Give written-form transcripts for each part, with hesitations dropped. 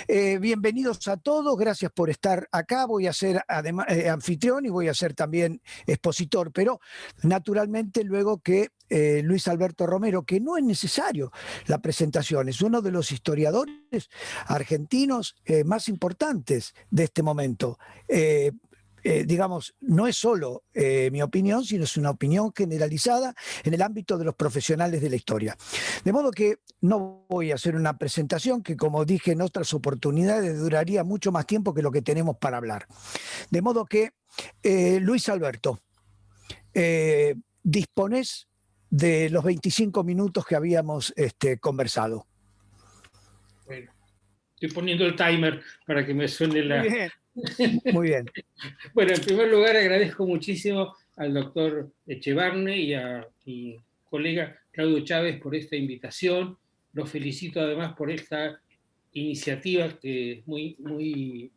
Bienvenidos a todos, gracias por estar acá. Voy a ser además anfitrión y voy a ser también expositor, pero naturalmente luego que Luis Alberto Romero, que no es necesario la presentación, es uno de los historiadores argentinos más importantes de este momento. Digamos, no es solo mi opinión, sino es una opinión generalizada en el ámbito de los profesionales de la historia. De modo que no voy a hacer una presentación que, como dije en otras oportunidades, duraría mucho más tiempo que lo que tenemos para hablar. De modo que, Luis Alberto, disponés de los 25 minutos que habíamos conversado. Bueno, estoy poniendo el timer para que me suene la... Muy bien, muy bien. Bueno, en primer lugar agradezco muchísimo al doctor Echevarne y a mi colega Claudio Chávez por esta invitación. Los felicito además por esta iniciativa que es muy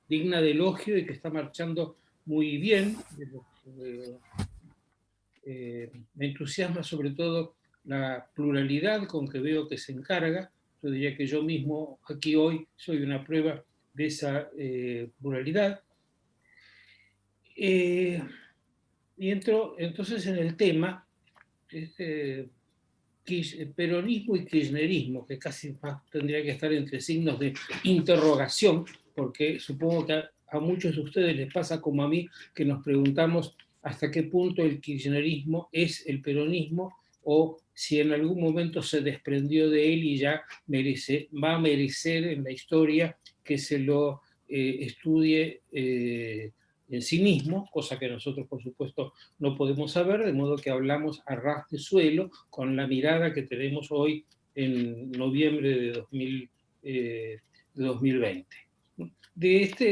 digna de elogio y que está marchando muy bien. Me entusiasma sobre todo la pluralidad con que veo que se encarga. Yo diría que yo mismo aquí hoy soy una prueba de esa pluralidad. Y entro entonces en el tema, peronismo y kirchnerismo, que casi más tendría que estar entre signos de interrogación, porque supongo que a muchos de ustedes les pasa como a mí, que nos preguntamos hasta qué punto el kirchnerismo es el peronismo, o si en algún momento se desprendió de él y ya va a merecer en la historia que se lo estudie en sí mismo, cosa que nosotros por supuesto no podemos saber, de modo que hablamos a ras de suelo con la mirada que tenemos hoy en noviembre de 2020.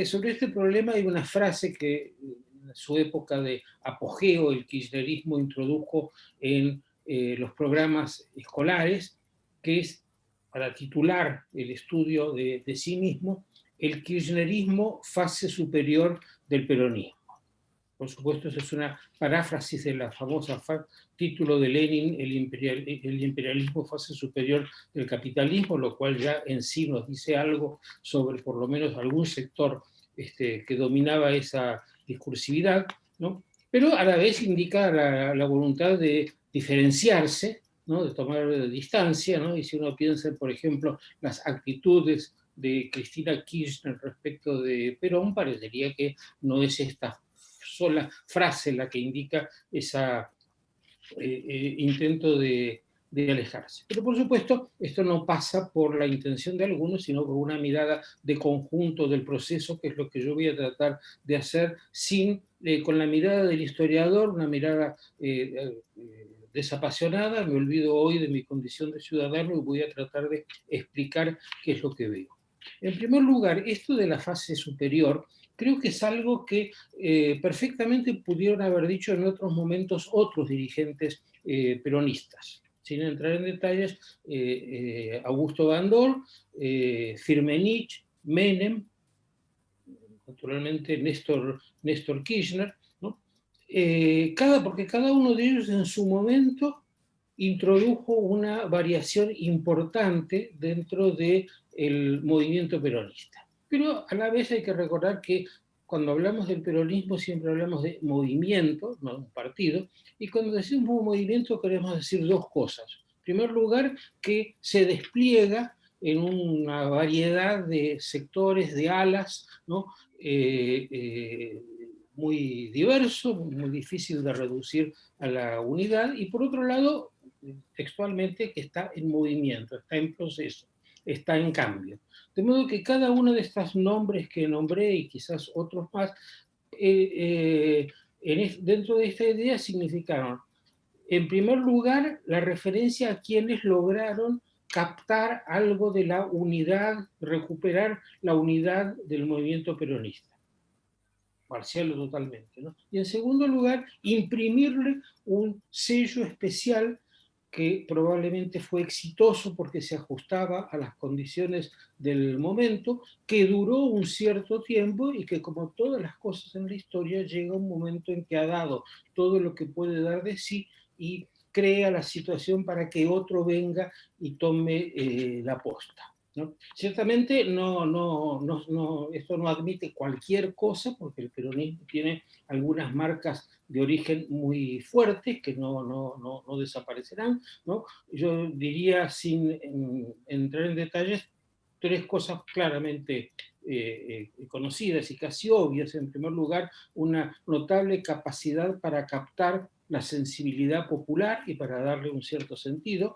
Sobre este problema hay una frase que en su época de apogeo el kirchnerismo introdujo en los programas escolares, que es para titular el estudio de sí mismo, el kirchnerismo fase superior del peronismo. Por supuesto, eso es una paráfrasis de la famosa título de Lenin, el imperialismo fase superior del capitalismo, lo cual ya en sí nos dice algo sobre por lo menos algún sector que dominaba esa discursividad, ¿no? Pero a la vez indica la voluntad de diferenciarse, ¿no? De tomar distancia, ¿no? Y si uno piensa, por ejemplo, las actitudes de Cristina Kirchner respecto de Perón, parecería que no es esta sola frase la que indica ese intento de alejarse. Pero por supuesto, esto no pasa por la intención de algunos, sino por una mirada de conjunto del proceso, que es lo que yo voy a tratar de hacer con la mirada del historiador, una mirada desapasionada. Me olvido hoy de mi condición de ciudadano y voy a tratar de explicar qué es lo que veo. En primer lugar, esto de la fase superior creo que es algo que perfectamente pudieron haber dicho en otros momentos otros dirigentes peronistas. Sin entrar en detalles, Augusto Bandol, Firmenich, Menem, naturalmente Néstor Kirchner, ¿no? Porque cada uno de ellos en su momento introdujo una variación importante dentro del movimiento peronista. Pero a la vez hay que recordar que cuando hablamos del peronismo siempre hablamos de movimiento, no un partido, y cuando decimos movimiento queremos decir dos cosas. En primer lugar, que se despliega en una variedad de sectores, de alas, ¿no? Muy diverso, muy difícil de reducir a la unidad, y por otro lado, textualmente, que está en movimiento, está en proceso, está en cambio. De modo que cada uno de estos nombres que nombré y quizás otros más, dentro de esta idea significaron, en primer lugar, la referencia a quienes lograron captar algo de la unidad, recuperar la unidad del movimiento peronista, parcial o totalmente, ¿no? Y en segundo lugar, imprimirle un sello especial que probablemente fue exitoso porque se ajustaba a las condiciones del momento, que duró un cierto tiempo y que, como todas las cosas en la historia, llega un momento en que ha dado todo lo que puede dar de sí y crea la situación para que otro venga y tome la posta. ¿no? Ciertamente esto no admite cualquier cosa, porque el peronismo tiene algunas marcas de origen muy fuertes que no desaparecerán, ¿no? Yo diría, sin entrar en detalles, tres cosas claramente conocidas y casi obvias. En primer lugar, una notable capacidad para captar la sensibilidad popular y para darle un cierto sentido.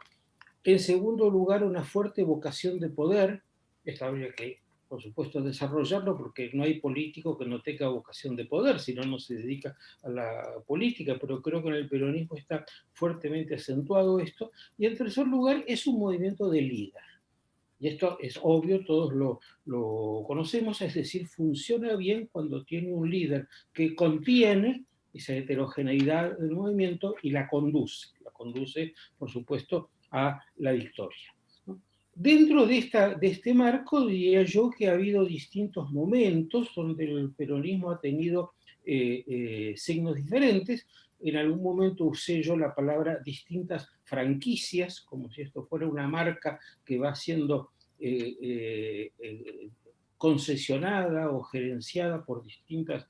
En segundo lugar, una fuerte vocación de poder. Esto habría que, por supuesto, desarrollarlo, porque no hay político que no tenga vocación de poder, si no, no se dedica a la política, pero creo que en el peronismo está fuertemente acentuado esto. Y en tercer lugar, es un movimiento de líder. Y esto es obvio, todos lo conocemos, es decir, funciona bien cuando tiene un líder que contiene esa heterogeneidad del movimiento y la conduce, por supuesto, a la victoria, ¿no? Dentro de este marco, diría yo que ha habido distintos momentos donde el peronismo ha tenido signos diferentes. En algún momento usé yo la palabra distintas franquicias, como si esto fuera una marca que va siendo concesionada o gerenciada por distintas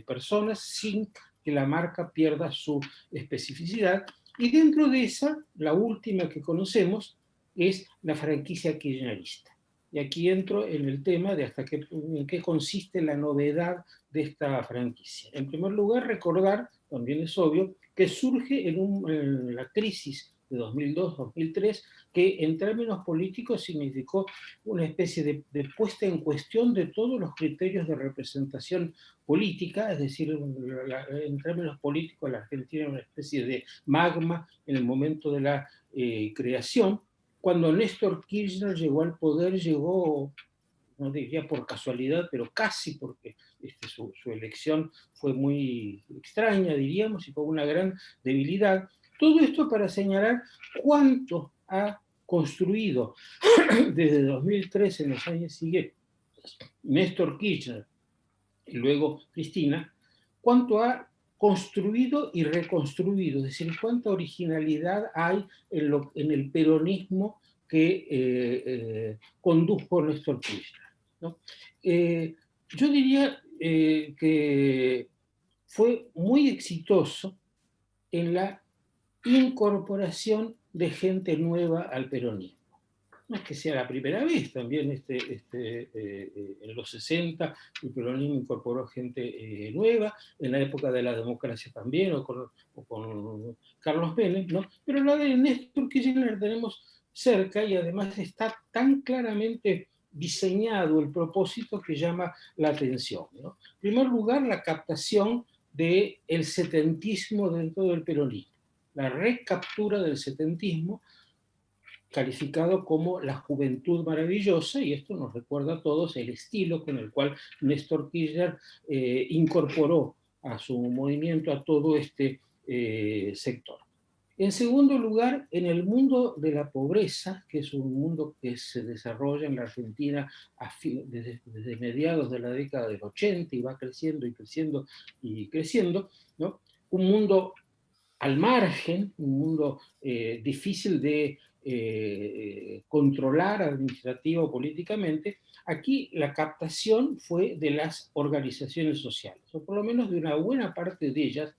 personas sin que la marca pierda su especificidad. Y dentro de esa, la última que conocemos es la franquicia kirchnerista. Y aquí entro en el tema de en qué consiste la novedad de esta franquicia. En primer lugar, recordar, también es obvio, que surge en la crisis de 2002-2003, que en términos políticos significó una especie de puesta en cuestión de todos los criterios de representación política, es decir, en términos políticos la Argentina era una especie de magma en el momento de la creación. Cuando Néstor Kirchner llegó al poder, llegó, no diría por casualidad, pero casi porque su elección fue muy extraña, diríamos, y fue una gran debilidad. Todo esto para señalar cuánto ha construido desde 2013, en los años siguientes, Néstor Kirchner y luego Cristina, cuánto ha construido y reconstruido, es decir, cuánta originalidad hay en el peronismo que condujo Néstor Kirchner, ¿no? Yo diría que fue muy exitoso en la incorporación de gente nueva al peronismo. No es que sea la primera vez, también en los 60 el peronismo incorporó gente nueva, en la época de la democracia también, o con Carlos Menem, ¿no? Pero la de Néstor Kirchner tenemos cerca y además está tan claramente diseñado el propósito que llama la atención, ¿no? En primer lugar, la captación del setentismo dentro del peronismo, la recaptura del setentismo, calificado como la juventud maravillosa, y esto nos recuerda a todos el estilo con el cual Néstor Kirchner incorporó a su movimiento a todo este sector. En segundo lugar, en el mundo de la pobreza, que es un mundo que se desarrolla en la Argentina desde mediados de la década del 80 y va creciendo y creciendo y creciendo, ¿no? Un mundo al margen, un mundo difícil de controlar administrativo o políticamente. Aquí la captación fue de las organizaciones sociales, o por lo menos de una buena parte de ellas,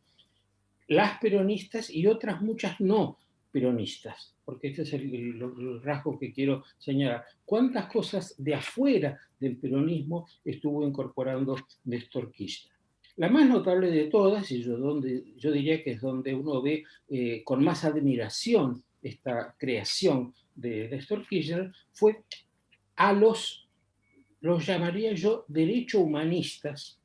las peronistas y otras muchas no peronistas, porque este es el rasgo que quiero señalar. ¿Cuántas cosas de afuera del peronismo estuvo incorporando Néstor Kirchner? La más notable de todas, y yo diría que es donde uno ve con más admiración esta creación de Néstor Kirchner, fue a los llamaría yo derecho humanistas,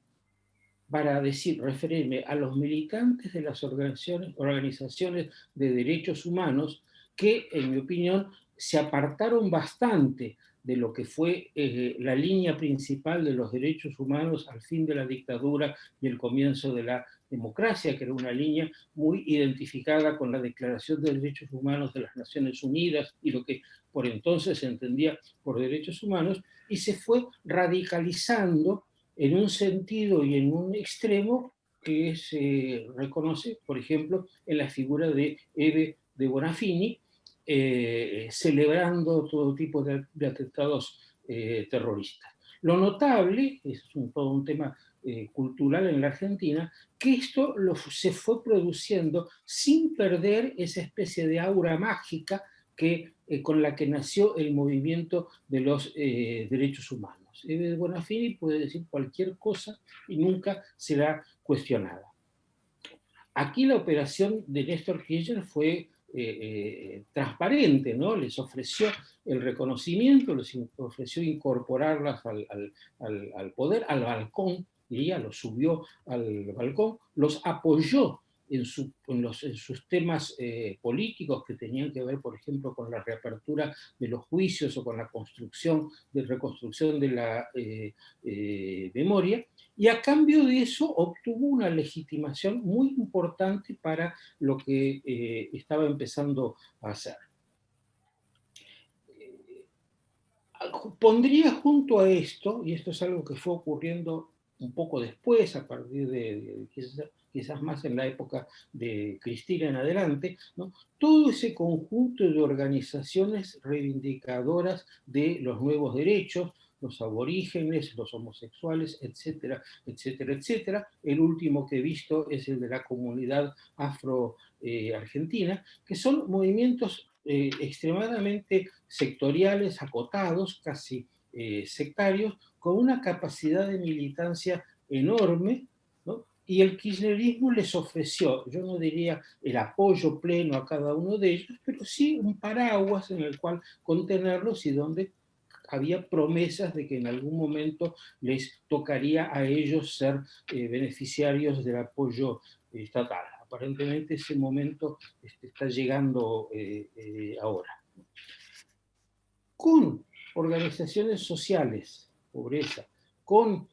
para referirme a los militantes de las organizaciones de derechos humanos que, en mi opinión, se apartaron bastante de lo que fue la línea principal de los derechos humanos al fin de la dictadura y el comienzo de la democracia, que era una línea muy identificada con la Declaración de Derechos Humanos de las Naciones Unidas y lo que por entonces se entendía por derechos humanos, y se fue radicalizando en un sentido y en un extremo que se reconoce, por ejemplo, en la figura de Eve de Bonafini, celebrando todo tipo de atentados terroristas. Lo notable, es todo un tema cultural en la Argentina, que esto se fue produciendo sin perder esa especie de aura mágica con la que nació el movimiento de los derechos humanos. Bonafini puede decir cualquier cosa y nunca será cuestionada. Aquí la operación de Néstor Kirchner fue transparente, ¿no? Les ofreció el reconocimiento, les ofreció incorporarlas al poder, al balcón, diría, los subió al balcón, los apoyó en sus temas políticos que tenían que ver, por ejemplo, con la reapertura de los juicios o con la reconstrucción de la memoria, y a cambio de eso obtuvo una legitimación muy importante para lo que estaba empezando a hacer. Pondría junto a esto, y esto es algo que fue ocurriendo un poco después, a partir de quizás más en la época de Cristina en adelante, ¿no? Todo ese conjunto de organizaciones reivindicadoras de los nuevos derechos, los aborígenes, los homosexuales, etcétera, etcétera, etcétera. El último que he visto es el de la comunidad afro-argentina, que son movimientos extremadamente sectoriales, acotados, casi sectarios, con una capacidad de militancia enorme, ¿no? Y el kirchnerismo les ofreció, yo no diría el apoyo pleno a cada uno de ellos, pero sí un paraguas en el cual contenerlos y donde había promesas de que en algún momento les tocaría a ellos ser beneficiarios del apoyo estatal. Aparentemente ese momento está llegando ahora. Con organizaciones sociales, pobreza, con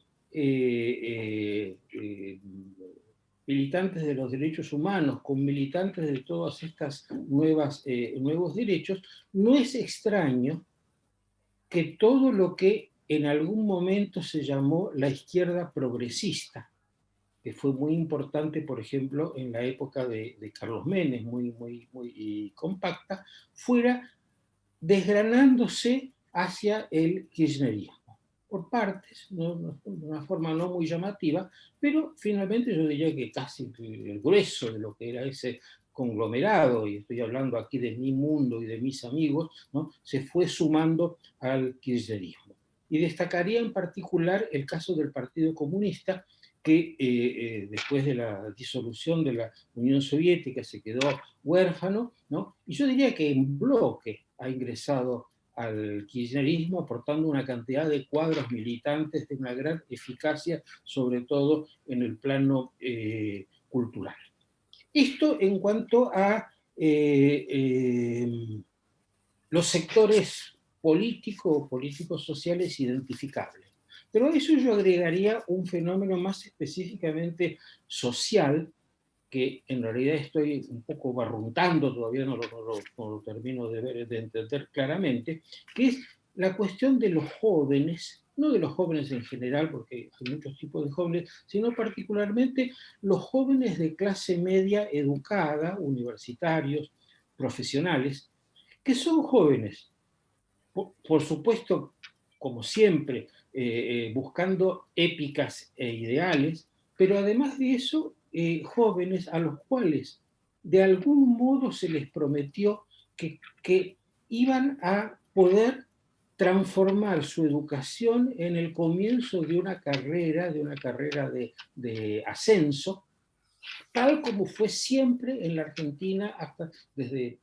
militantes de los derechos humanos, con militantes de todas estas nuevos derechos, no es extraño que todo lo que en algún momento se llamó la izquierda progresista, que fue muy importante, por ejemplo, en la época de Carlos Menem, muy compacta, fuera desgranándose hacia el kirchnerismo, por partes, ¿no? De una forma no muy llamativa, pero finalmente yo diría que casi el grueso de lo que era ese conglomerado, y estoy hablando aquí de mi mundo y de mis amigos, ¿no? Se fue sumando al kirchnerismo. Y destacaría en particular el caso del Partido Comunista, que después de la disolución de la Unión Soviética se quedó huérfano, ¿no? Y yo diría que en bloque ha ingresado al kirchnerismo, aportando una cantidad de cuadros militantes de una gran eficacia, sobre todo en el plano cultural. Esto en cuanto a los sectores políticos sociales identificables. Pero a eso yo agregaría un fenómeno más específicamente social, que en realidad estoy un poco barruntando, todavía no lo termino de entender claramente, que es la cuestión de los jóvenes, no de los jóvenes en general, porque hay muchos tipos de jóvenes, sino particularmente los jóvenes de clase media educada, universitarios, profesionales, que son jóvenes, por supuesto, como siempre, buscando épicas e ideales, pero además de eso, jóvenes a los cuales de algún modo se les prometió que iban a poder transformar su educación en el comienzo de una carrera de ascenso, tal como fue siempre en la Argentina hasta desde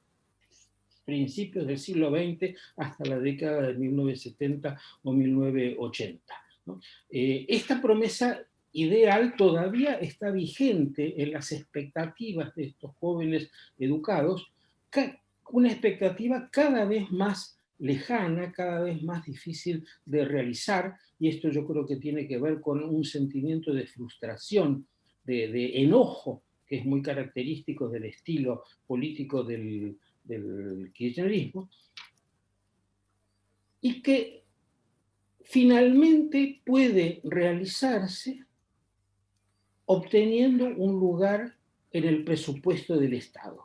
principios del siglo XX hasta la década de 1970 o 1980. ¿No? Esta promesa ideal todavía está vigente en las expectativas de estos jóvenes educados, una expectativa cada vez más lejana, cada vez más difícil de realizar, y esto yo creo que tiene que ver con un sentimiento de frustración, de enojo, que es muy característico del estilo político del kirchnerismo, y que finalmente puede realizarse obteniendo un lugar en el presupuesto del Estado.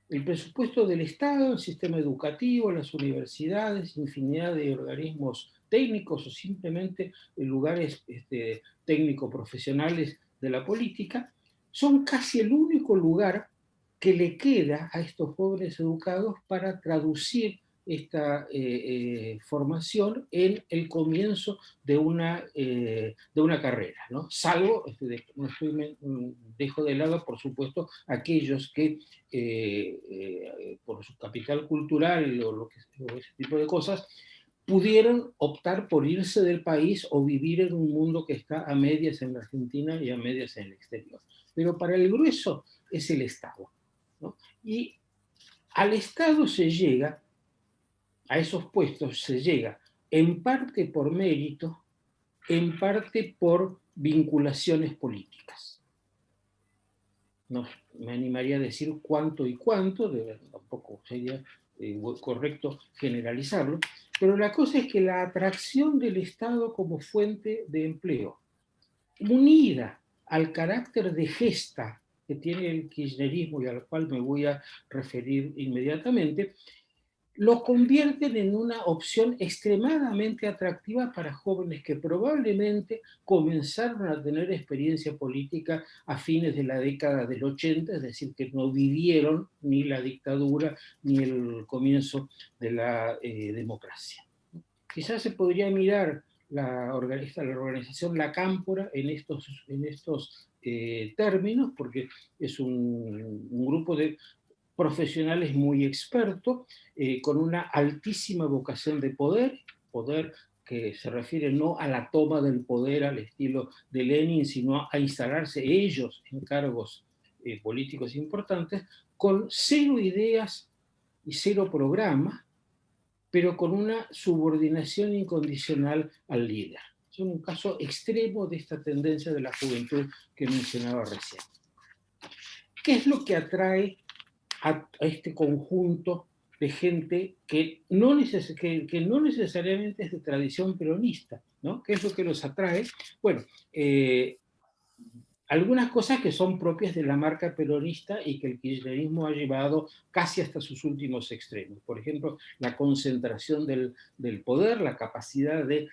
el presupuesto del Estado, el sistema educativo, las universidades, infinidad de organismos técnicos o simplemente lugares técnico-profesionales de la política, son casi el único lugar que le queda a estos jóvenes educados para traducir esta formación en el comienzo de una carrera, ¿no? Salvo, dejo de lado, por supuesto, aquellos que por su capital cultural o ese tipo de cosas, pudieron optar por irse del país o vivir en un mundo que está a medias en la Argentina y a medias en el exterior. Pero para el grueso es el Estado, ¿no? Y al Estado se llega, a esos puestos se llega en parte por mérito, en parte por vinculaciones políticas. No me animaría a decir cuánto y cuánto, tampoco sería correcto generalizarlo, pero la cosa es que la atracción del Estado como fuente de empleo, unida al carácter de gesta que tiene el kirchnerismo y al cual me voy a referir inmediatamente, lo convierten en una opción extremadamente atractiva para jóvenes que probablemente comenzaron a tener experiencia política a fines de la década del 80, es decir, que no vivieron ni la dictadura ni el comienzo de la democracia. Quizás se podría mirar la organización La Cámpora en estos términos, porque es un grupo de profesionales muy expertos, con una altísima vocación de poder que se refiere no a la toma del poder al estilo de Lenin, sino a instalarse ellos en cargos políticos importantes, con cero ideas y cero programa, pero con una subordinación incondicional al líder. Es un caso extremo de esta tendencia de la juventud que mencionaba recién. ¿Qué es lo que atrae a este conjunto de gente que no necesariamente es de tradición peronista, ¿no? ¿Qué es lo que los atrae? Bueno, algunas cosas que son propias de la marca peronista y que el kirchnerismo ha llevado casi hasta sus últimos extremos. Por ejemplo, la concentración del poder, la capacidad de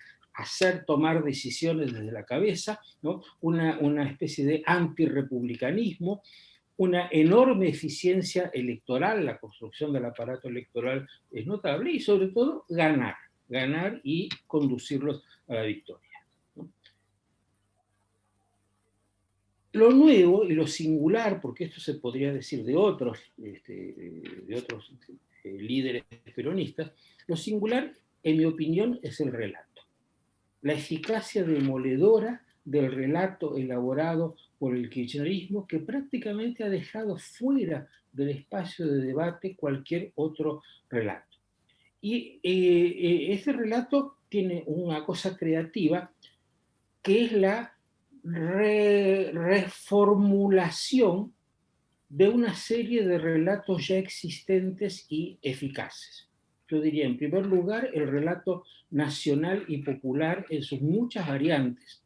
tomar decisiones desde la cabeza, ¿no? Una especie de antirrepublicanismo, una enorme eficiencia electoral, la construcción del aparato electoral es notable, y sobre todo ganar y conducirlos a la victoria, ¿no? Lo nuevo y lo singular, porque esto se podría decir de otros líderes peronistas, lo singular, en mi opinión, es el relato. La eficacia demoledora del relato elaborado por el kirchnerismo, que prácticamente ha dejado fuera del espacio de debate cualquier otro relato. Y ese relato tiene una cosa creativa, que es la reformulación de una serie de relatos ya existentes y eficaces. Yo diría, en primer lugar, el relato nacional y popular en sus muchas variantes,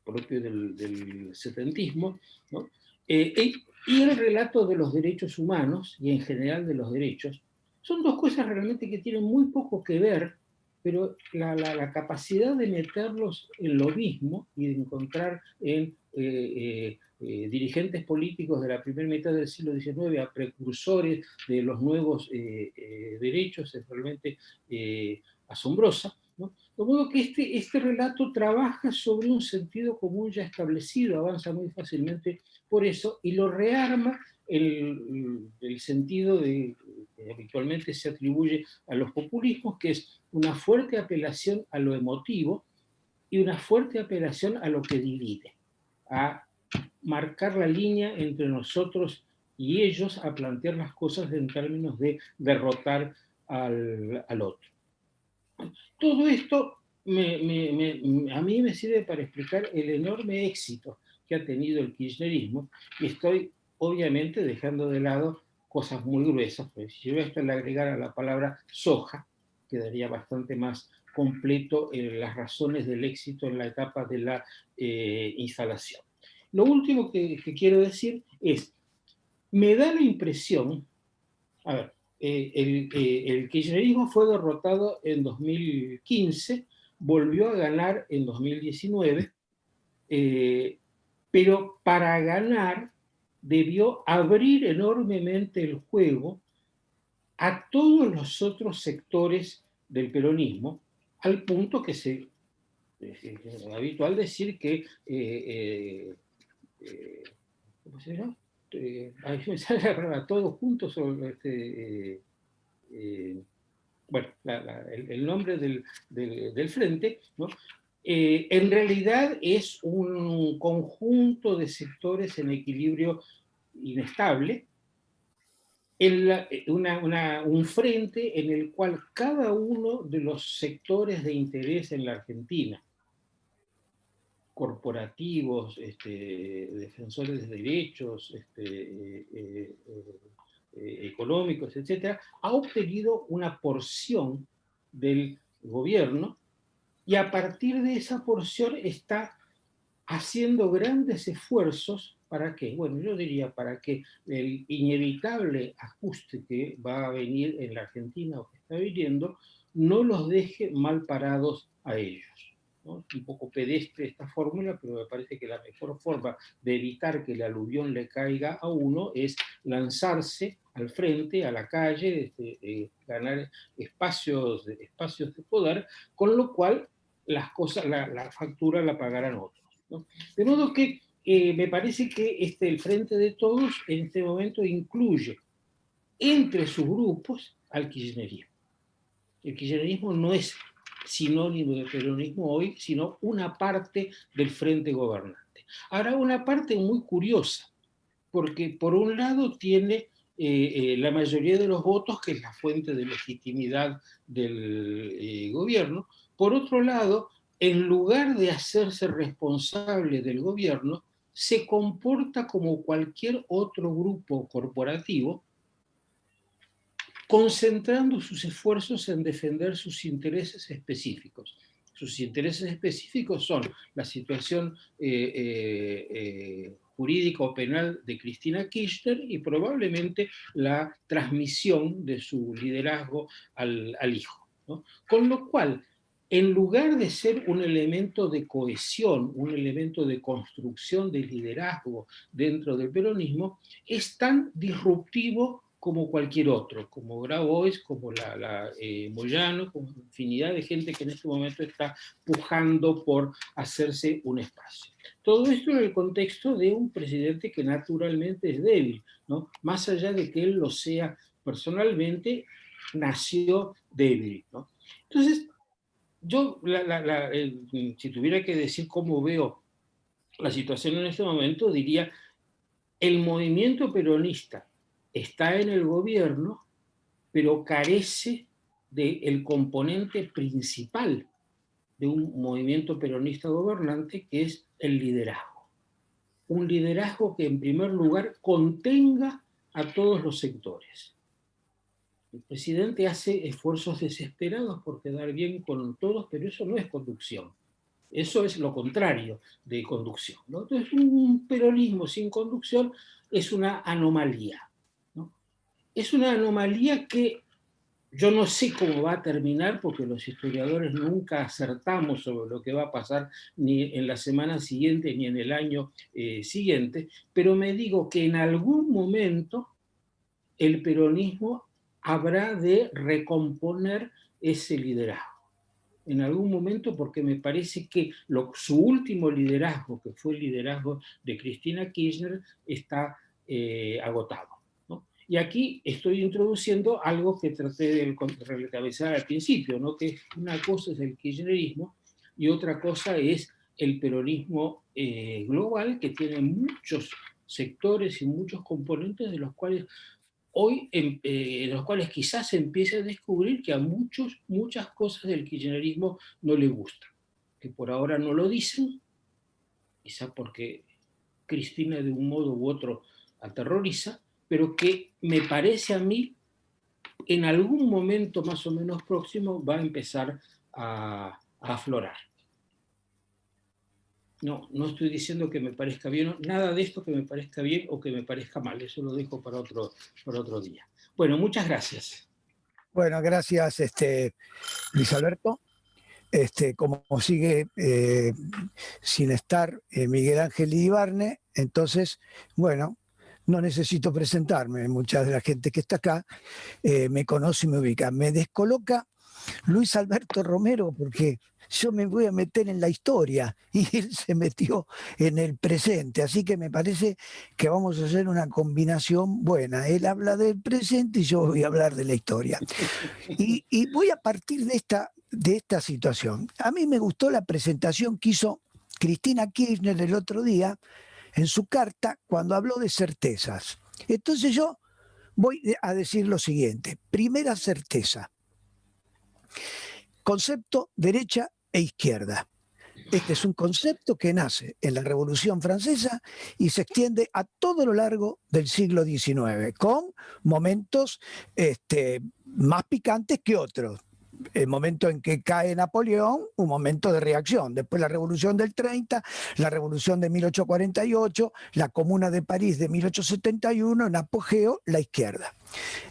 propio del setentismo, ¿no? Y el relato de los derechos humanos, y en general de los derechos, son dos cosas realmente que tienen muy poco que ver, pero la capacidad de meterlos en lo mismo y de encontrar en dirigentes políticos de la primera mitad del siglo XIX a precursores de los nuevos derechos es realmente asombrosa, ¿no? De modo que este relato trabaja sobre un sentido común ya establecido, avanza muy fácilmente por eso, y lo rearma el sentido que habitualmente se atribuye a los populismos, que es una fuerte apelación a lo emotivo y una fuerte apelación a lo que divide, a marcar la línea entre nosotros y ellos, a plantear las cosas en términos de derrotar al otro. Todo esto a mí me sirve para explicar el enorme éxito que ha tenido el kirchnerismo, y estoy obviamente dejando de lado cosas muy gruesas, pues si yo esto le agregara la palabra soja, quedaría bastante más completo las razones del éxito en la etapa de la instalación. Lo último que quiero decir es, me da la impresión A ver, el kirchnerismo fue derrotado en 2015, volvió a ganar en 2019, pero para ganar debió abrir enormemente el juego a todos los otros sectores del peronismo, al punto que es habitual decir que ¿cómo se llama? Ahí me sale la palabra, todos juntos, bueno, el nombre del frente, ¿no? En realidad es un conjunto de sectores en equilibrio inestable, un frente en el cual cada uno de los sectores de interés en la Argentina, corporativos, defensores de derechos, económicos, etcétera, ha obtenido una porción del gobierno y a partir de esa porción está haciendo grandes esfuerzos para que, bueno, yo diría para que el inevitable ajuste que va a venir en la Argentina o que está viniendo no los deje mal parados a ellos, ¿no? Un poco pedestre esta fórmula, pero me parece que la mejor forma de evitar que el aluvión le caiga a uno es lanzarse al frente, a la calle, ganar espacios de poder, con lo cual las cosas, la factura la pagarán otros, ¿no? De modo que me parece que el Frente de Todos en este momento incluye entre sus grupos al kirchnerismo. El kirchnerismo no es sinónimo de peronismo hoy, sino una parte del frente gobernante. Ahora, una parte muy curiosa, porque por un lado tiene la mayoría de los votos, que es la fuente de legitimidad del gobierno. Por otro lado, en lugar de hacerse responsable del gobierno, se comporta como cualquier otro grupo corporativo, concentrando sus esfuerzos en defender sus intereses específicos. Sus intereses específicos son la situación jurídica o penal de Cristina Kirchner y probablemente la transmisión de su liderazgo al hijo, ¿no? Con lo cual, en lugar de ser un elemento de cohesión, un elemento de construcción de liderazgo dentro del peronismo, es tan disruptivo como cualquier otro, como Grabois, como Moyano, como infinidad de gente que en este momento está pujando por hacerse un espacio. Todo esto en el contexto de un presidente que naturalmente es débil, ¿no? Más allá de que él lo sea personalmente, nació débil, ¿no? Entonces, yo, si tuviera que decir cómo veo la situación en este momento, diría, el movimiento peronista está en el gobierno, pero carece del componente principal de un movimiento peronista gobernante, que es el liderazgo. Un liderazgo que en primer lugar contenga a todos los sectores. El presidente hace esfuerzos desesperados por quedar bien con todos, pero eso no es conducción. Eso es lo contrario de conducción, ¿no? Entonces, un peronismo sin conducción es una anomalía, ¿no? Es una anomalía que yo no sé cómo va a terminar, porque los historiadores nunca acertamos sobre lo que va a pasar ni en la semana siguiente ni en el año siguiente, pero me digo que en algún momento el peronismo habrá de recomponer ese liderazgo. En algún momento, porque me parece que su último liderazgo, que fue el liderazgo de Cristina Kirchner, está agotado, ¿no? Y aquí estoy introduciendo algo que traté de recabezar al principio, ¿no? Que una cosa es el kirchnerismo y otra cosa es el peronismo global, que tiene muchos sectores y muchos componentes de los cuales hoy, en los cuales quizás se empiece a descubrir que a muchas cosas del kirchnerismo no le gustan, que por ahora no lo dicen, quizá porque Cristina de un modo u otro aterroriza, pero que me parece a mí en algún momento más o menos próximo va a empezar a aflorar. No, no estoy diciendo que me parezca bien, nada de esto que me parezca bien o que me parezca mal, eso lo dejo para otro día. Bueno, muchas gracias. Bueno, gracias, Luis Alberto. Como sigue sin estar Miguel Ángel Ibarne, entonces, bueno, no necesito presentarme. Mucha de la gente que está acá me conoce y me ubica. Me descoloca Luis Alberto Romero porque yo me voy a meter en la historia y él se metió en el presente. Así que me parece que vamos a hacer una combinación buena. Él habla del presente y yo voy a hablar de la historia. Y voy a partir de esta situación. A mí me gustó la presentación que hizo Cristina Kirchner el otro día en su carta cuando habló de certezas. Entonces yo voy a decir lo siguiente. Primera certeza. Concepto derecha e izquierda. Este es un concepto que nace en la Revolución Francesa y se extiende a todo lo largo del siglo XIX, con momentos más picantes que otros. El momento en que cae Napoleón, un momento de reacción. Después la Revolución del 30, la Revolución de 1848, la Comuna de París de 1871, en apogeo, la izquierda.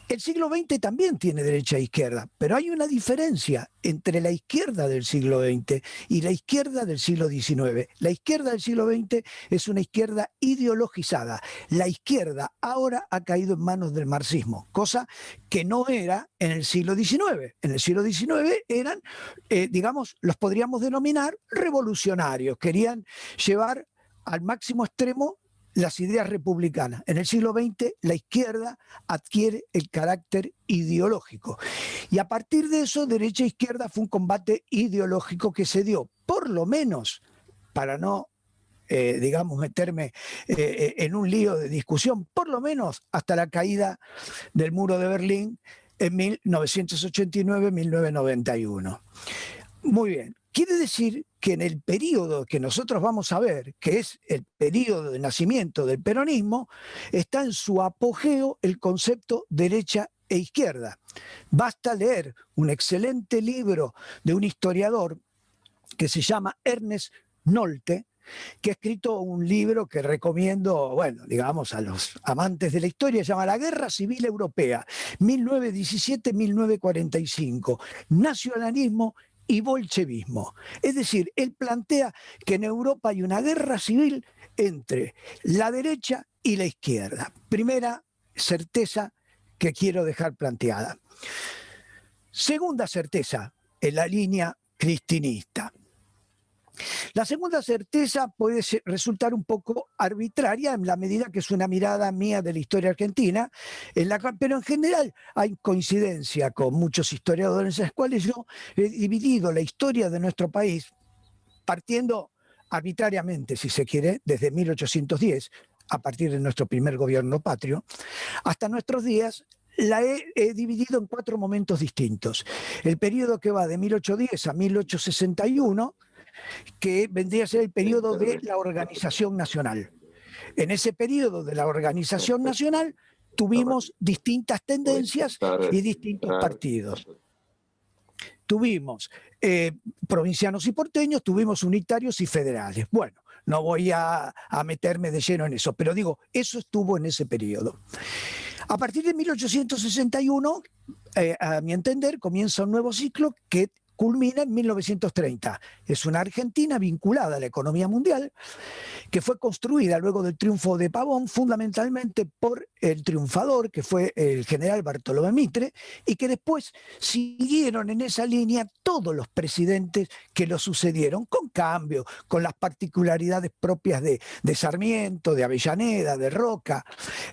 El siglo XX también tiene derecha e izquierda, pero hay una diferencia entre la izquierda del siglo XX y la izquierda del siglo XIX. La izquierda del siglo XX es una izquierda ideologizada. La izquierda ahora ha caído en manos del marxismo, cosa que no era en el siglo XIX. En el siglo XIX eran, digamos, los podríamos denominar revolucionarios. Querían llevar al máximo extremo las ideas republicanas. En el siglo XX la izquierda adquiere el carácter ideológico. Y a partir de eso, derecha e izquierda fue un combate ideológico que se dio, por lo menos, para no, digamos, meterme en un lío de discusión, por lo menos hasta la caída del muro de Berlín en 1989-1991. Muy bien. Quiere decir que en el periodo que nosotros vamos a ver, que es el periodo de nacimiento del peronismo, está en su apogeo el concepto derecha e izquierda. Basta leer un excelente libro de un historiador que se llama Ernest Nolte, que ha escrito un libro que recomiendo, bueno, digamos, a los amantes de la historia, se llama La Guerra Civil Europea, 1917-1945, nacionalismo y bolchevismo. Es decir, él plantea que en Europa hay una guerra civil entre la derecha y la izquierda. Primera certeza que quiero dejar planteada. Segunda certeza, en la línea cristinista. La segunda certeza puede resultar un poco arbitraria en la medida que es una mirada mía de la historia argentina, pero en general hay coincidencia con muchos historiadores en los cuales yo he dividido la historia de nuestro país partiendo arbitrariamente, si se quiere, desde 1810, a partir de nuestro primer gobierno patrio, hasta nuestros días. La he dividido en 4 momentos distintos. El periodo que va de 1810 a 1861, que vendría a ser el periodo de la organización nacional. En ese periodo de la organización nacional tuvimos distintas tendencias y distintos partidos. Tuvimos provincianos y porteños, tuvimos unitarios y federales. Bueno, no voy a meterme de lleno en eso, pero digo, eso estuvo en ese periodo. A partir de 1861, a mi entender, comienza un nuevo ciclo que culmina en 1930. Es una Argentina vinculada a la economía mundial, que fue construida luego del triunfo de Pavón, fundamentalmente por el triunfador, que fue el general Bartolomé Mitre, y que después siguieron en esa línea todos los presidentes que lo sucedieron, con cambio, con las particularidades propias de Sarmiento, de Avellaneda, de Roca,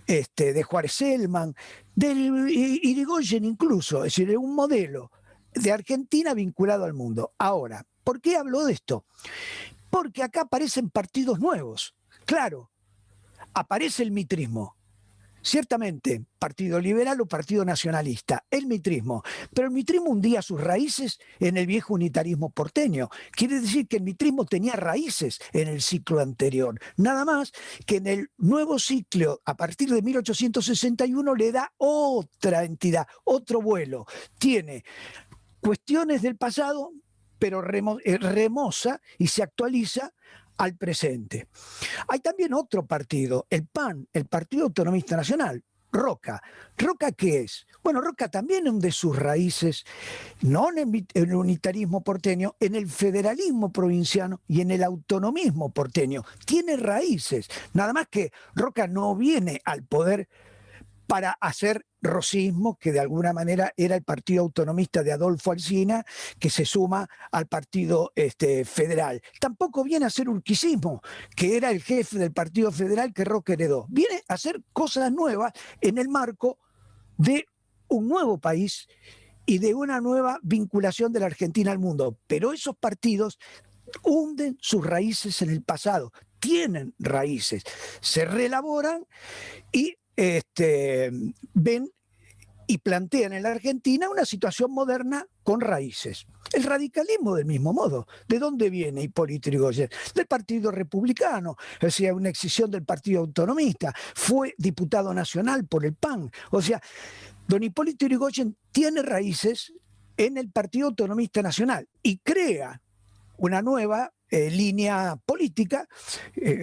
de Juárez Selman, del Irigoyen incluso, es decir, un modelo de Argentina vinculado al mundo. Ahora, ¿por qué hablo de esto? Porque acá aparecen partidos nuevos. Claro, aparece el mitrismo. Ciertamente, partido liberal o partido nacionalista, el mitrismo. Pero el mitrismo hundía sus raíces en el viejo unitarismo porteño. Quiere decir que el mitrismo tenía raíces en el ciclo anterior. Nada más que en el nuevo ciclo, a partir de 1861, le da otra entidad, otro vuelo. Tiene cuestiones del pasado, pero remoza y se actualiza al presente. Hay también otro partido, el PAN, el Partido Autonomista Nacional. Roca. ¿Roca qué es? Bueno, Roca también hunde sus raíces, no en el unitarismo porteño, en el federalismo provinciano y en el autonomismo porteño. Tiene raíces. Nada más que Roca no viene al poder para hacer rosismo, que de alguna manera era el partido autonomista de Adolfo Alsina, que se suma al partido federal. Tampoco viene a hacer urquicismo, que era el jefe del partido federal que Roca heredó. Viene a hacer cosas nuevas en el marco de un nuevo país y de una nueva vinculación de la Argentina al mundo. Pero esos partidos hunden sus raíces en el pasado, tienen raíces, se reelaboran y ven y plantean en la Argentina una situación moderna con raíces. El radicalismo del mismo modo. ¿De dónde viene Hipólito Yrigoyen? Del Partido Republicano, o sea, una excisión del Partido Autonomista. Fue diputado nacional por el PAN. O sea, don Hipólito Yrigoyen tiene raíces en el Partido Autonomista Nacional y crea una nueva línea política,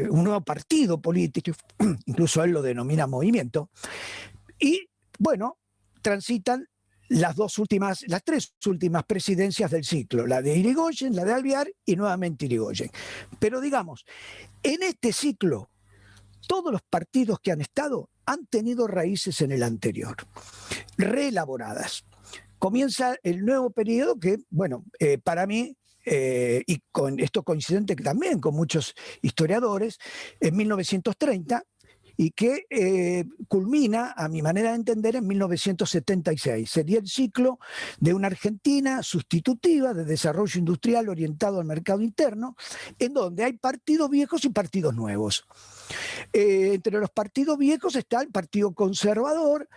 un nuevo partido político, incluso él lo denomina movimiento, y bueno, transitan las tres últimas presidencias del ciclo, la de Irigoyen, la de Alvear y nuevamente Irigoyen. Pero digamos, en este ciclo, todos los partidos que han estado han tenido raíces en el anterior, reelaboradas. Comienza el nuevo periodo que, bueno, para mí, y con esto coincidente también con muchos historiadores, en 1930, y que culmina, a mi manera de entender, en 1976. Sería el ciclo de una Argentina sustitutiva de desarrollo industrial orientado al mercado interno, en donde hay partidos viejos y partidos nuevos. Entre los partidos viejos está el Partido Conservador,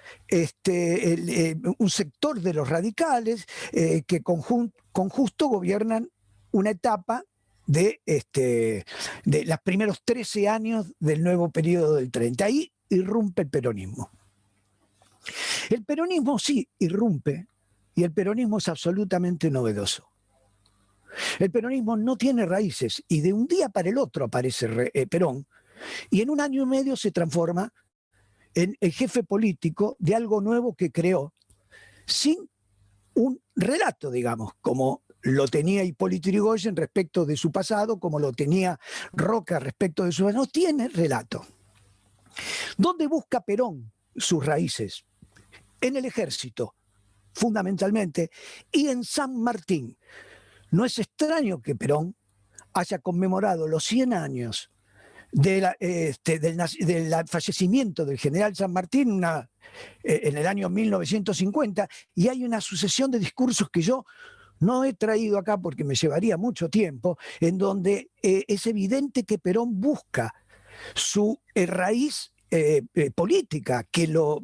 un sector de los radicales que con justo gobiernan una etapa de los primeros 13 años del nuevo periodo del 30. Ahí irrumpe el peronismo. El peronismo sí irrumpe y el peronismo es absolutamente novedoso. El peronismo no tiene raíces y de un día para el otro aparece Perón y en un año y medio se transforma en el jefe político de algo nuevo que creó sin un relato, digamos, como lo tenía Hipólito Yrigoyen respecto de su pasado, como lo tenía Roca respecto de su pasado. No tiene relato. ¿Dónde busca Perón sus raíces? En el ejército, fundamentalmente, y en San Martín. No es extraño que Perón haya conmemorado los 100 años del fallecimiento del general San Martín en el año 1950, y hay una sucesión de discursos que yo no he traído acá porque me llevaría mucho tiempo, en donde es evidente que Perón busca su raíz política, que lo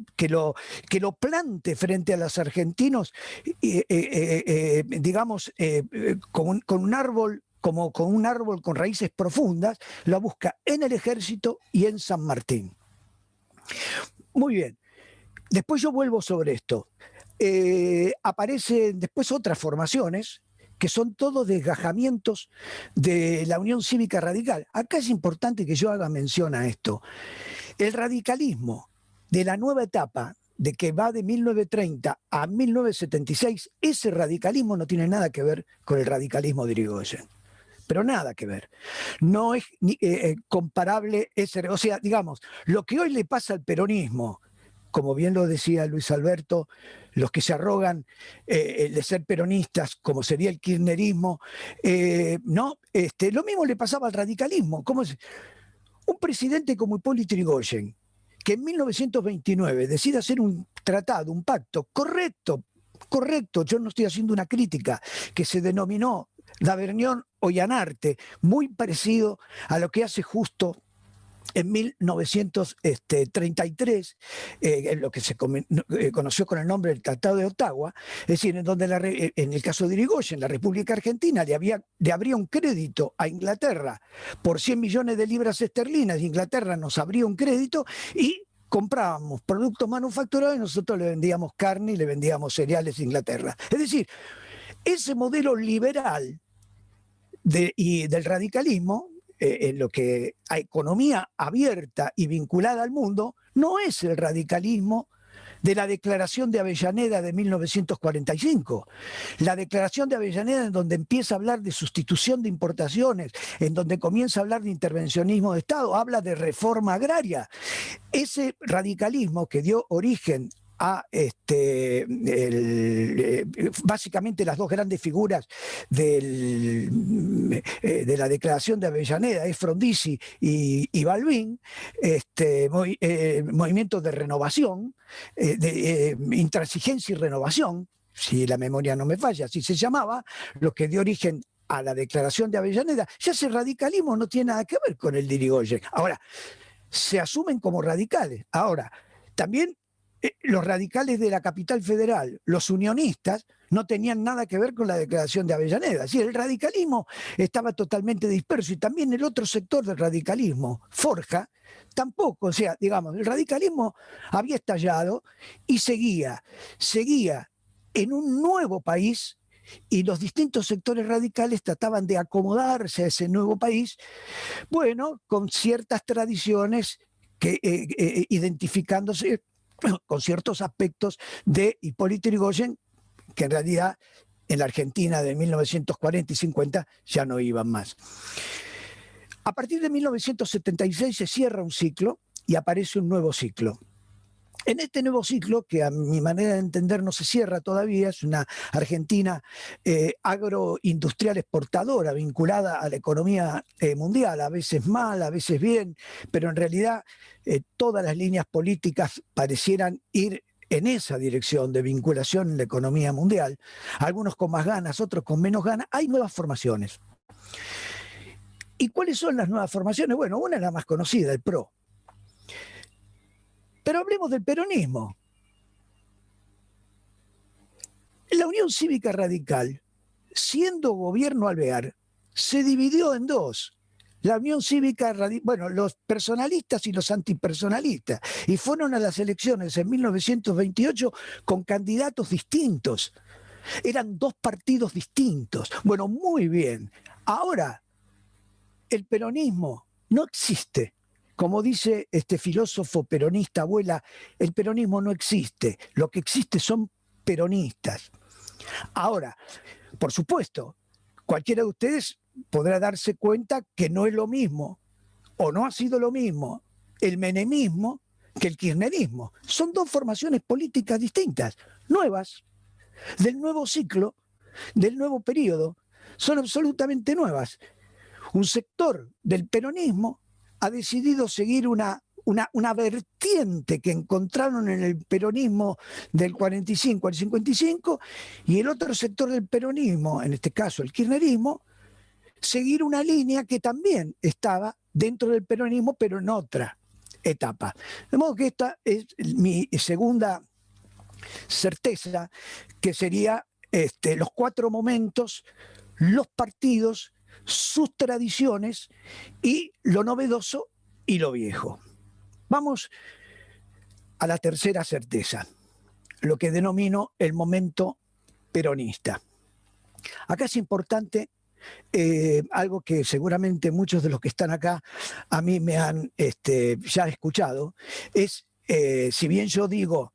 plante frente a los argentinos, digamos, con un árbol, como con un árbol con raíces profundas, lo busca en el ejército y en San Martín. Muy bien, después yo vuelvo sobre esto. Aparecen después otras formaciones que son todos desgajamientos de la Unión Cívica Radical. Acá es importante que yo haga mención a esto. El radicalismo de la nueva etapa, de que va de 1930 a 1976, ese radicalismo no tiene nada que ver con el radicalismo de Irigoyen. Pero nada que ver. No es comparable o sea, digamos, lo que hoy le pasa al peronismo, como bien lo decía Luis Alberto, los que se arrogan de ser peronistas, como sería el kirchnerismo, no, lo mismo le pasaba al radicalismo. Un presidente como Hipólito Yrigoyen, que en 1929 decide hacer un tratado, un pacto correcto, yo no estoy haciendo una crítica, que se denominó Davernón-Ollanarte, muy parecido a lo que hace Justo en 1933, lo que se conoció con el nombre del Tratado de Ottawa, es decir, en donde en el caso de Irigoyen, la República Argentina le abría un crédito a Inglaterra por 100 millones de libras esterlinas, y Inglaterra nos abría un crédito y comprábamos productos manufacturados y nosotros le vendíamos carne y le vendíamos cereales a Inglaterra. Es decir, ese modelo liberal y del radicalismo en lo que a economía abierta y vinculada al mundo, no es el radicalismo de la Declaración de Avellaneda de 1945. La Declaración de Avellaneda, en donde empieza a hablar de sustitución de importaciones, en donde comienza a hablar de intervencionismo de Estado, habla de reforma agraria. Ese radicalismo que dio origen a básicamente las dos grandes figuras de la Declaración de Avellaneda, es Frondizi y Balbín, movimientos de renovación, de intransigencia y renovación, si la memoria no me falla, así se llamaba, lo que dio origen a la Declaración de Avellaneda. Ya ese radicalismo no tiene nada que ver con el de Irigoyen. Ahora, se asumen como radicales. Ahora, también los radicales de la capital federal, los unionistas, no tenían nada que ver con la Declaración de Avellaneda. Sí, el radicalismo estaba totalmente disperso y también el otro sector del radicalismo, Forja, tampoco. O sea, digamos, el radicalismo había estallado y seguía en un nuevo país, y los distintos sectores radicales trataban de acomodarse a ese nuevo país, bueno, con ciertas tradiciones que identificándose con ciertos aspectos de Hipólito Yrigoyen, que en realidad en la Argentina de 1940 y 50 ya no iban más. A partir de 1976 se cierra un ciclo y aparece un nuevo ciclo. En este nuevo ciclo, que a mi manera de entender no se cierra todavía, es una Argentina agroindustrial exportadora vinculada a la economía mundial, a veces mal, a veces bien, pero en realidad todas las líneas políticas parecieran ir en esa dirección de vinculación en la economía mundial, algunos con más ganas, otros con menos ganas. Hay nuevas formaciones. ¿Y cuáles son las nuevas formaciones? Bueno, una es la más conocida, el PRO. Pero hablemos del peronismo. La Unión Cívica Radical, siendo gobierno Alvear, se dividió en dos. La Unión Cívica Radical, bueno, los personalistas y los antipersonalistas, y fueron a las elecciones en 1928 con candidatos distintos. Eran dos partidos distintos. Bueno, muy bien. Ahora, el peronismo no existe. Como dice este filósofo peronista Abuela, el peronismo no existe, lo que existe son peronistas. Ahora, por supuesto, cualquiera de ustedes podrá darse cuenta que no es lo mismo, o no ha sido lo mismo, el menemismo que el kirchnerismo. Son dos formaciones políticas distintas, nuevas, del nuevo ciclo, del nuevo periodo, son absolutamente nuevas. Un sector del peronismo ha decidido seguir una vertiente que encontraron en el peronismo del 45 al 55, y el otro sector del peronismo, en este caso el kirchnerismo, seguir una línea que también estaba dentro del peronismo, pero en otra etapa. De modo que esta es mi segunda certeza, que sería los cuatro momentos, los partidos, sus tradiciones y lo novedoso y lo viejo. Vamos a la tercera certeza, lo que denomino el momento peronista. Acá es importante algo que seguramente muchos de los que están acá a mí me han ya escuchado, es, si bien yo digo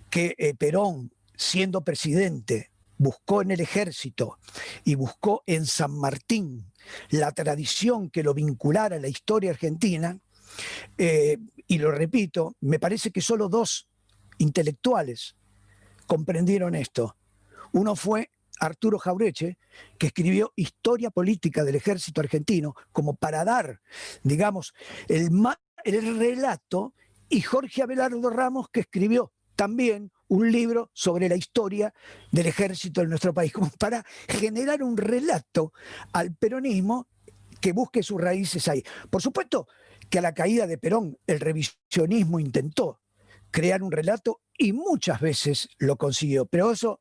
que Perón, siendo presidente, buscó en el ejército y buscó en San Martín la tradición que lo vinculara a la historia argentina, y lo repito, me parece que solo dos intelectuales comprendieron esto. Uno fue Arturo Jaureche, que escribió Historia Política del Ejército Argentino, como para dar, digamos, el relato, y Jorge Abelardo Ramos, que escribió también un libro sobre la historia del ejército de nuestro país, como para generar un relato al peronismo que busque sus raíces ahí. Por supuesto que a la caída de Perón el revisionismo intentó crear un relato y muchas veces lo consiguió, pero eso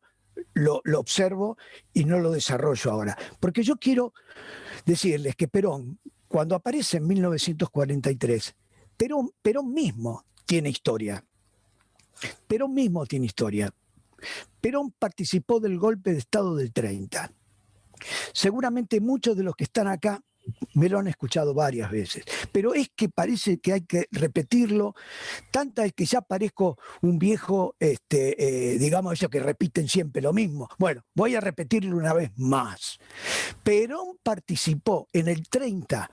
lo observo y no lo desarrollo ahora. Porque yo quiero decirles que Perón, cuando aparece en 1943, Perón mismo tiene historia. Perón mismo tiene historia. Perón participó del golpe de Estado del 30. Seguramente muchos de los que están acá me lo han escuchado varias veces, pero es que parece que hay que repetirlo, tanta es que ya parezco un viejo, digamos, ellos que repiten siempre lo mismo. Bueno, voy a repetirlo una vez más. Perón participó en el 30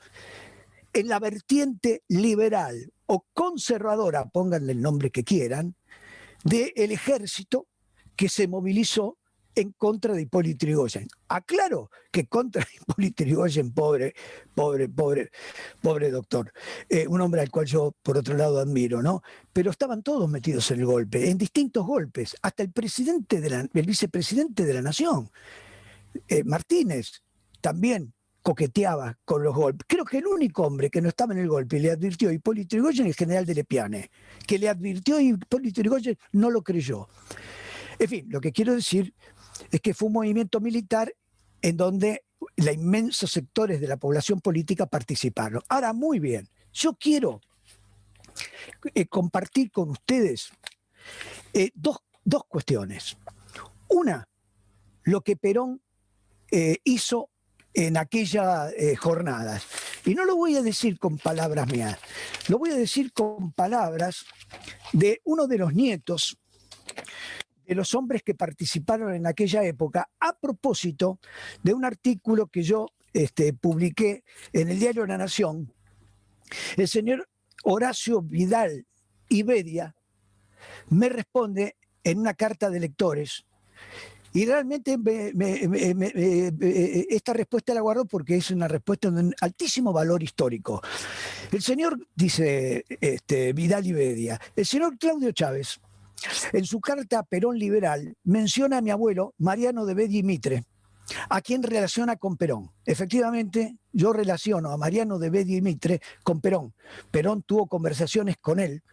en la vertiente liberal o conservadora, pónganle el nombre que quieran, del ejército que se movilizó en contra de Hipólito Yrigoyen. Aclaro que contra Hipólito Yrigoyen, pobre doctor, un hombre al cual yo por otro lado admiro, ¿no? Pero estaban todos metidos en el golpe, en distintos golpes, hasta el vicepresidente de la Nación, Martínez, también coqueteaba con los golpes. Creo que el único hombre que no estaba en el golpe y le advirtió a Hipólito Yrigoyen es el general de Lepiane, que le advirtió y Hipólito Yrigoyen no lo creyó. En fin, lo que quiero decir es que fue un movimiento militar en donde inmensos sectores de la población política participaron. Ahora, muy bien, yo quiero compartir con ustedes dos cuestiones. Una, lo que Perón hizo en aquellas jornadas. Y no lo voy a decir con palabras mías, lo voy a decir con palabras de uno de los nietos de los hombres que participaron en aquella época, a propósito de un artículo que yo publiqué en el diario La Nación. El señor Horacio Vidal y Bedia me responde en una carta de lectores. Y realmente esta respuesta la guardo porque es una respuesta de un altísimo valor histórico. El señor, dice Vidal y Bedia, el señor Claudio Chávez, en su carta a Perón Liberal, menciona a mi abuelo Mariano de Bedia y Mitre, a quien relaciona con Perón. Efectivamente, yo relaciono a Mariano de Bedia y Mitre con Perón. Perón tuvo conversaciones con él.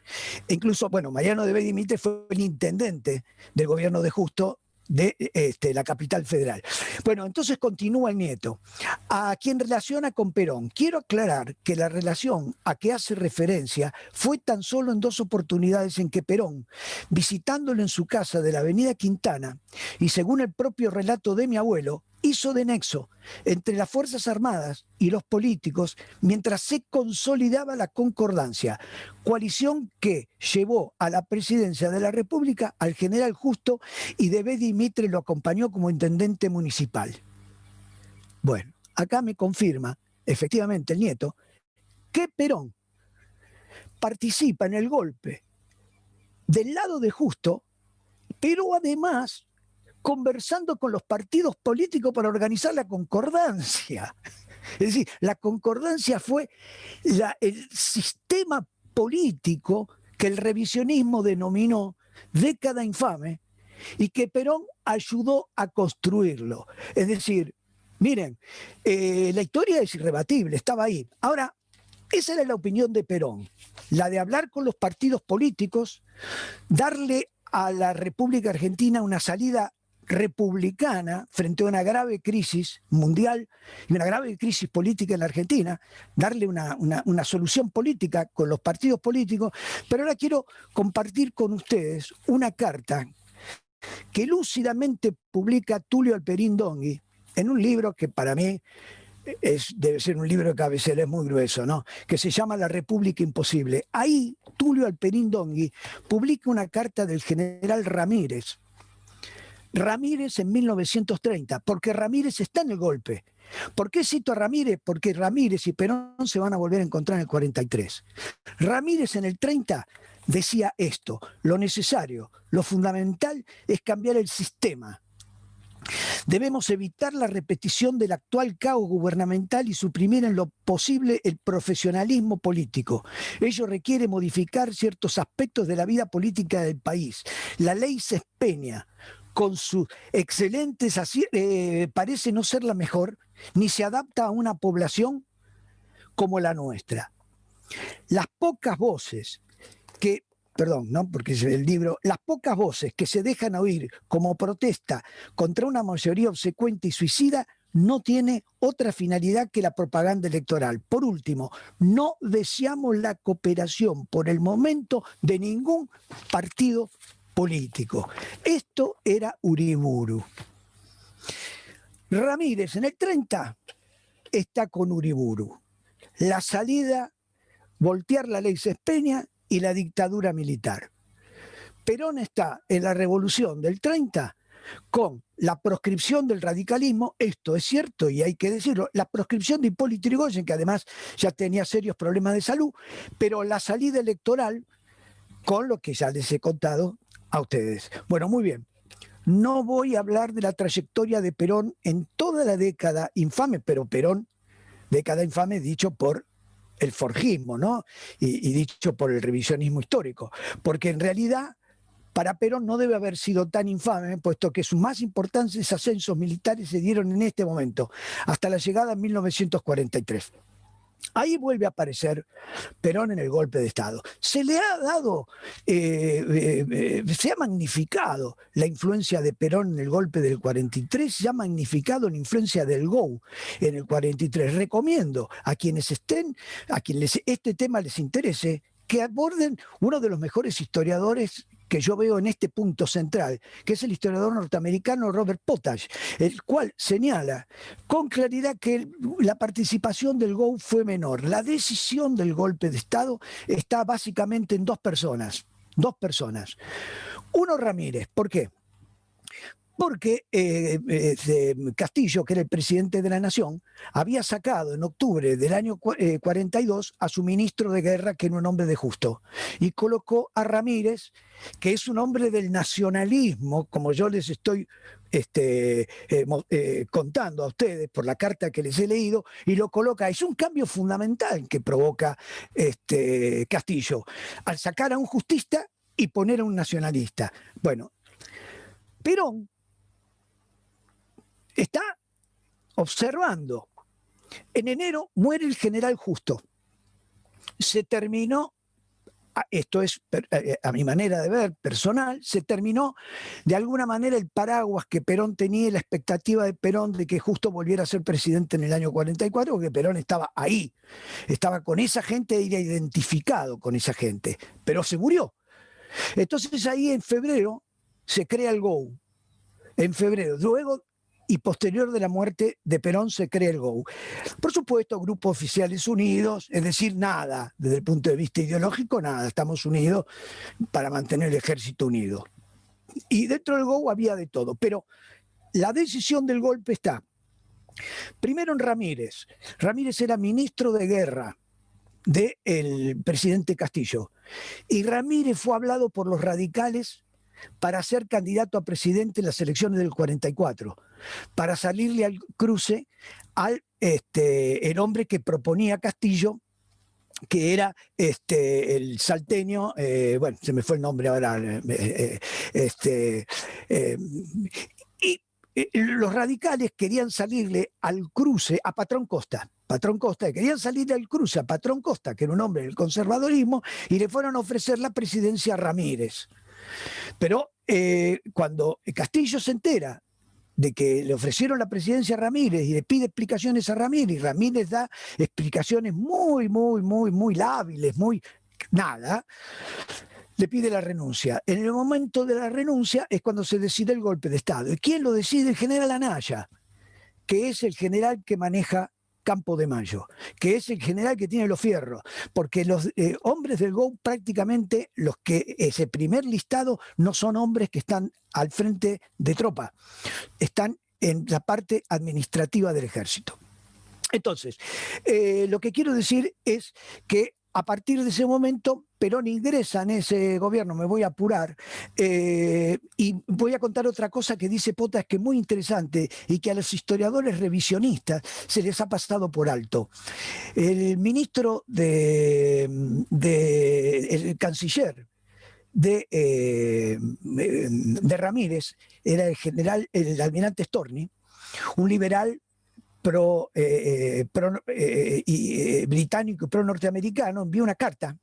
E incluso, bueno, Mariano de Bedia y Mitre fue el intendente del gobierno de Justo de la capital federal. Bueno, entonces continúa el nieto. A quien relaciona con Perón. Quiero aclarar que la relación a que hace referencia fue tan solo en dos oportunidades en que Perón, visitándolo en su casa de la avenida Quintana, y según el propio relato de mi abuelo, hizo de nexo entre las Fuerzas Armadas y los políticos mientras se consolidaba la concordancia, coalición que llevó a la presidencia de la República al general Justo y de Bedia y Mitre lo acompañó como intendente municipal. Bueno, acá me confirma, efectivamente, el nieto, que Perón participa en el golpe del lado de Justo, pero además conversando con los partidos políticos para organizar la concordancia. Es decir, la concordancia fue el sistema político que el revisionismo denominó década infame y que Perón ayudó a construirlo. Es decir, miren, la historia es irrebatible, estaba ahí. Ahora, esa era la opinión de Perón, la de hablar con los partidos políticos, darle a la República Argentina una salida republicana frente a una grave crisis mundial y una grave crisis política en la Argentina, darle una solución política con los partidos políticos, pero ahora quiero compartir con ustedes una carta que lúcidamente publica Tulio Alperín Dongui en un libro que para mí debe ser un libro de cabecera, es muy grueso, ¿no? Que se llama La República Imposible. Ahí Tulio Alperín Dongui publica una carta del general Ramírez en 1930, porque Ramírez está en el golpe. ¿Por qué cito a Ramírez? Porque Ramírez y Perón se van a volver a encontrar en el 43. Ramírez en el 30 decía esto: lo necesario, lo fundamental es cambiar el sistema. Debemos evitar la repetición del actual caos gubernamental y suprimir en lo posible el profesionalismo político. Ello requiere modificar ciertos aspectos de la vida política del país. La ley Cespeña, con sus excelentes, parece no ser la mejor, ni se adapta a una población como la nuestra. Las pocas voces que porque es el libro, las pocas voces que se dejan oír como protesta contra una mayoría obsecuente y suicida no tiene otra finalidad que la propaganda electoral. Por último, no deseamos la cooperación por el momento de ningún partido político. Esto era Uriburu. Ramírez en el 30 está con Uriburu. La salida, voltear la ley Sespeña y la dictadura militar. Perón está en la revolución del 30 con la proscripción del radicalismo, esto es cierto y hay que decirlo, la proscripción de Hipólito Yrigoyen, que además ya tenía serios problemas de salud, pero la salida electoral con lo que ya les he contado a ustedes. Bueno, muy bien. No voy a hablar de la trayectoria de Perón en toda la década infame, pero Perón, década infame dicho por el forjismo, ¿no? Y dicho por el revisionismo histórico, porque en realidad para Perón no debe haber sido tan infame, puesto que sus más importantes ascensos militares se dieron en este momento, hasta la llegada en 1943. Ahí vuelve a aparecer Perón en el golpe de Estado. Se le ha dado, se ha magnificado la influencia de Perón en el golpe del 43, se ha magnificado la influencia del GOU en el 43. Recomiendo a quienes estén, a quienes este tema les interese, que aborden uno de los mejores historiadores que yo veo en este punto central, que es el historiador norteamericano Robert Potash, el cual señala con claridad que la participación del GOU fue menor. La decisión del golpe de Estado está básicamente en dos personas. Uno, Ramírez. ¿Por qué? Porque Castillo, que era el presidente de la Nación, había sacado en octubre del año 42 a su ministro de Guerra, que era un hombre de Justo, y colocó a Ramírez, que es un hombre del nacionalismo, como yo les estoy contando a ustedes por la carta que les he leído, y lo coloca. Es un cambio fundamental que provoca Castillo, al sacar a un justista y poner a un nacionalista. Bueno, Perón está observando. En enero muere el general Justo. Se terminó, esto es a mi manera de ver personal, se terminó de alguna manera el paraguas que Perón tenía y la expectativa de Perón de que Justo volviera a ser presidente en el año 44, porque Perón estaba ahí, estaba con esa gente e era identificado con esa gente, pero se murió. Entonces ahí en febrero se crea el GOU. En febrero, luego y posterior de la muerte de Perón se crea el GOU. Por supuesto, grupos oficiales unidos, es decir, nada, desde el punto de vista ideológico, nada, estamos unidos para mantener el ejército unido. Y dentro del GOU había de todo, pero la decisión del golpe está, primero en Ramírez. Ramírez era ministro de Guerra del presidente Castillo, y Ramírez fue hablado por los radicales para ser candidato a presidente en las elecciones del 44, para salirle al cruce al el hombre que proponía Castillo, que era el salteño, bueno, se me fue el nombre ahora, y los radicales querían salirle al cruce a Patrón Costa. Querían salirle al cruce a Patrón Costa, que era un hombre del conservadorismo, y le fueron a ofrecer la presidencia a Ramírez. Pero cuando Castillo se entera de que le ofrecieron la presidencia a Ramírez y le pide explicaciones a Ramírez, y Ramírez da explicaciones muy lábiles, nada, le pide la renuncia. En el momento de la renuncia es cuando se decide el golpe de Estado. ¿Y quién lo decide? El general Anaya, que es el general que maneja Campo de Mayo, que es el general que tiene los fierros, porque los hombres del GOU prácticamente, los que ese primer listado, no son hombres que están al frente de tropa, están en la parte administrativa del ejército. Entonces, lo que quiero decir es que a partir de ese momento, Perón ingresa en ese gobierno, me voy a apurar, y voy a contar otra cosa que dice Potash, que es muy interesante y que a los historiadores revisionistas se les ha pasado por alto. El ministro el canciller de Ramírez era el almirante Storni, un liberal británico y pro norteamericano, envió una carta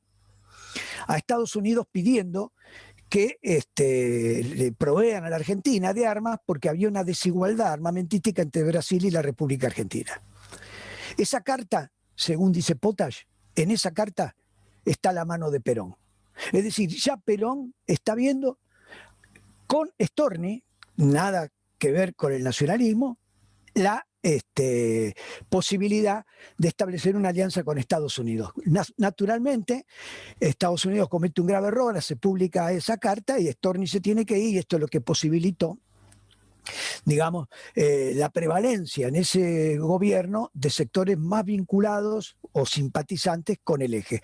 a Estados Unidos pidiendo que le provean a la Argentina de armas porque había una desigualdad armamentística entre Brasil y la República Argentina. Esa carta, según dice Potash, en esa carta está la mano de Perón. Es decir, ya Perón está viendo con Storni, nada que ver con el nacionalismo, la posibilidad de establecer una alianza con Estados Unidos. Naturalmente, Estados Unidos comete un grave error, se publica esa carta y Storni se tiene que ir, y esto es lo que posibilitó, digamos, la prevalencia en ese gobierno de sectores más vinculados o simpatizantes con el eje.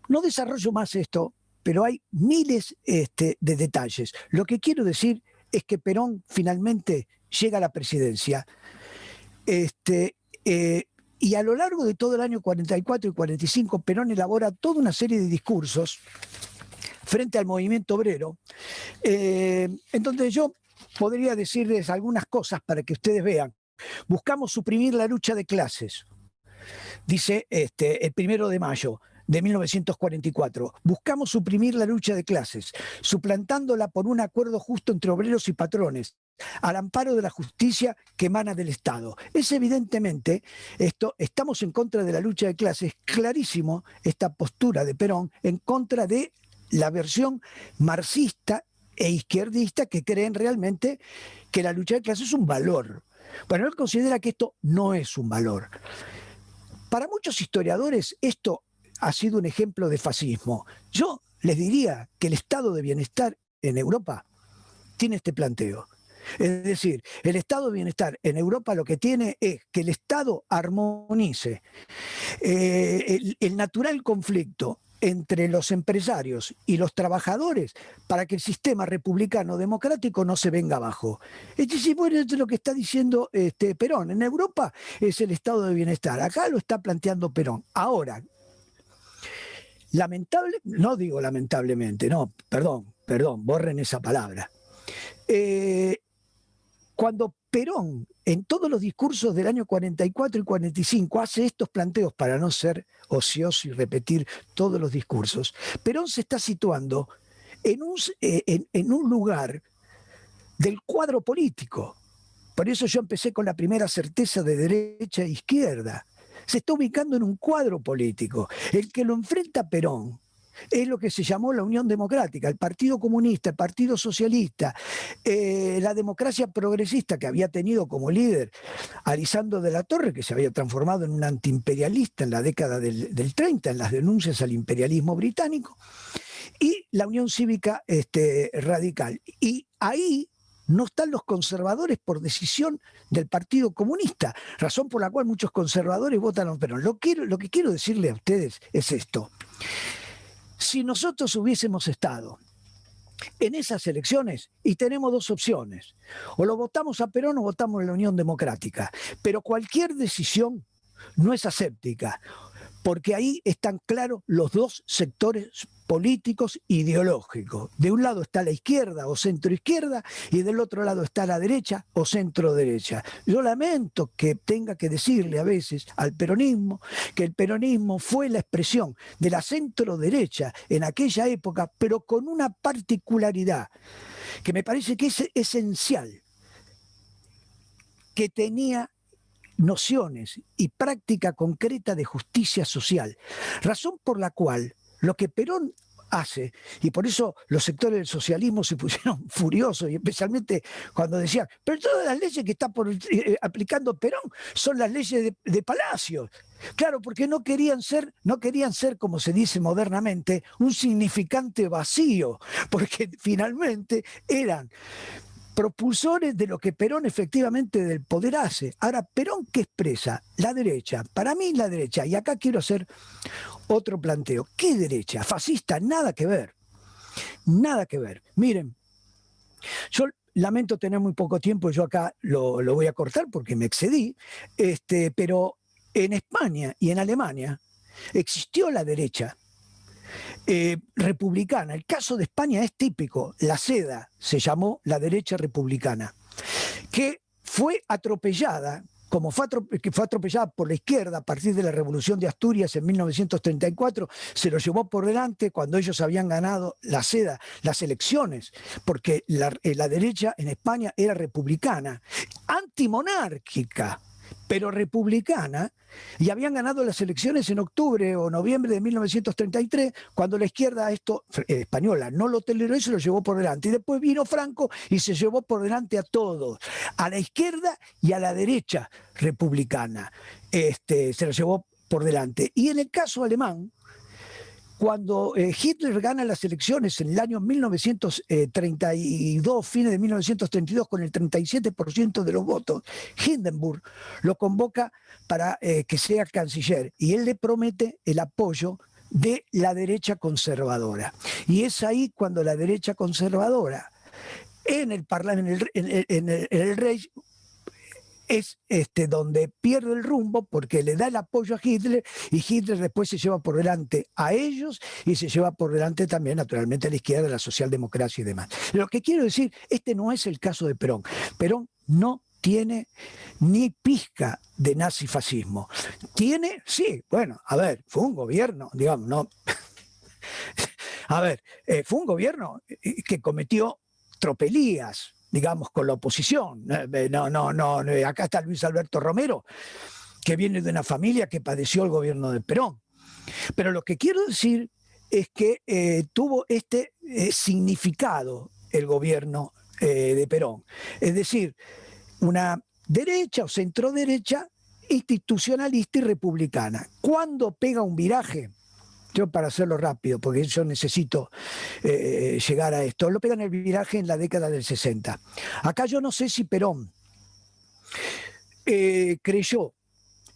No desarrollo más esto, pero hay miles de detalles. Lo que quiero decir es que Perón finalmente llega a la presidencia, y a lo largo de todo el año 44 y 45, Perón elabora toda una serie de discursos frente al movimiento obrero, en donde yo podría decirles algunas cosas para que ustedes vean. Buscamos suprimir la lucha de clases, dice el 1 de mayo de 1944. Buscamos suprimir la lucha de clases, suplantándola por un acuerdo justo entre obreros y patrones, al amparo de la justicia que emana del Estado. Es evidentemente esto, estamos en contra de la lucha de clases, clarísimo esta postura de Perón en contra de la versión marxista e izquierdista que creen realmente que la lucha de clases es un valor. Bueno, él considera que esto no es un valor. Para muchos historiadores esto ha sido un ejemplo de fascismo. Yo les diría que el estado de bienestar en Europa tiene este planteo. Es decir, el estado de bienestar en Europa lo que tiene es que el Estado armonice el natural conflicto entre los empresarios y los trabajadores para que el sistema republicano democrático no se venga abajo. Es decir, bueno, esto es lo que está diciendo Perón. En Europa es el estado de bienestar. Acá lo está planteando Perón. Ahora, no digo lamentablemente, no, perdón, borren esa palabra. Cuando Perón, en todos los discursos del año 44 y 45, hace estos planteos para no ser ocioso y repetir todos los discursos, Perón se está situando en un lugar del cuadro político. Por eso yo empecé con la primera certeza de derecha e izquierda. Se está ubicando en un cuadro político. El que lo enfrenta a Perón es lo que se llamó la Unión Democrática, el Partido Comunista, el Partido Socialista, la democracia progresista que había tenido como líder a Lisandro de la Torre, que se había transformado en un antiimperialista en la década del 30, en las denuncias al imperialismo británico, y la Unión Cívica Radical. Y ahí no están los conservadores por decisión del Partido Comunista, razón por la cual muchos conservadores votan a Perón. Lo que quiero decirle a ustedes es esto. Si nosotros hubiésemos estado en esas elecciones, y tenemos dos opciones, o lo votamos a Perón o votamos a la Unión Democrática, pero cualquier decisión no es aséptica, porque ahí están claros los dos sectores políticos ideológicos. De un lado está la izquierda o centroizquierda y del otro lado está la derecha o centroderecha. Yo lamento que tenga que decirle a veces al peronismo que el peronismo fue la expresión de la centroderecha en aquella época, pero con una particularidad que me parece que es esencial, que tenía nociones y práctica concreta de justicia social, razón por la cual lo que Perón hace, y por eso los sectores del socialismo se pusieron furiosos, y especialmente cuando decían, pero todas las leyes que está aplicando Perón son las leyes de Palacio. Claro, porque no querían ser, como se dice modernamente, un significante vacío, porque finalmente eran propulsores de lo que Perón efectivamente del poder hace. Ahora, ¿Perón qué expresa? La derecha. Para mí la derecha, y acá quiero hacer otro planteo. ¿Qué derecha? Fascista, nada que ver. Nada que ver. Miren, yo lamento tener muy poco tiempo, yo acá lo voy a cortar porque me excedí, pero en España y en Alemania existió la derecha republicana. El caso de España es típico. La SEDA se llamó la derecha republicana, que fue atropellada, que fue atropellada por la izquierda a partir de la Revolución de Asturias en 1934, se lo llevó por delante cuando ellos habían ganado la SEDA, las elecciones, porque la derecha en España era republicana, antimonárquica. pero republicana, y habían ganado las elecciones en octubre o noviembre de 1933, cuando la izquierda española no lo toleró y se lo llevó por delante. Y después vino Franco y se llevó por delante a todos, a la izquierda y a la derecha republicana. Se lo llevó por delante. Y en el caso alemán, cuando Hitler gana las elecciones en el año 1932, fines de 1932, con el 37% de los votos, Hindenburg lo convoca para que sea canciller y él le promete el apoyo de la derecha conservadora. Y es ahí cuando la derecha conservadora en el Parlamento, en el Reich, es donde pierde el rumbo porque le da el apoyo a Hitler y Hitler después se lleva por delante a ellos y se lleva por delante también naturalmente a la izquierda, a la socialdemocracia y demás. Lo que quiero decir, no es el caso de Perón. Perón no tiene ni pizca de nazifascismo. Tiene, sí, bueno, a ver, fue un gobierno, digamos, no. A ver, fue un gobierno que cometió tropelías, digamos, con la oposición. Acá está Luis Alberto Romero, que viene de una familia que padeció el gobierno de Perón. Pero lo que quiero decir es que tuvo significado el gobierno de Perón. Es decir, una derecha o centroderecha institucionalista y republicana. ¿Cuándo pega un viraje? Yo, para hacerlo rápido, porque yo necesito llegar a esto, lo pegan el viraje en la década del 60. Acá yo no sé si Perón creyó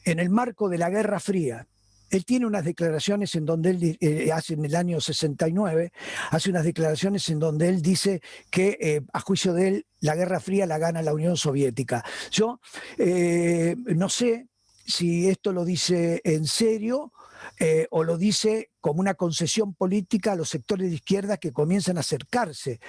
en el marco de la Guerra Fría. Él tiene unas declaraciones en donde él hace en el año 69, hace unas declaraciones en donde él dice que a juicio de él la Guerra Fría la gana la Unión Soviética. Yo no sé si esto lo dice en serio o lo dice como una concesión política a los sectores de izquierda que comienzan a acercarse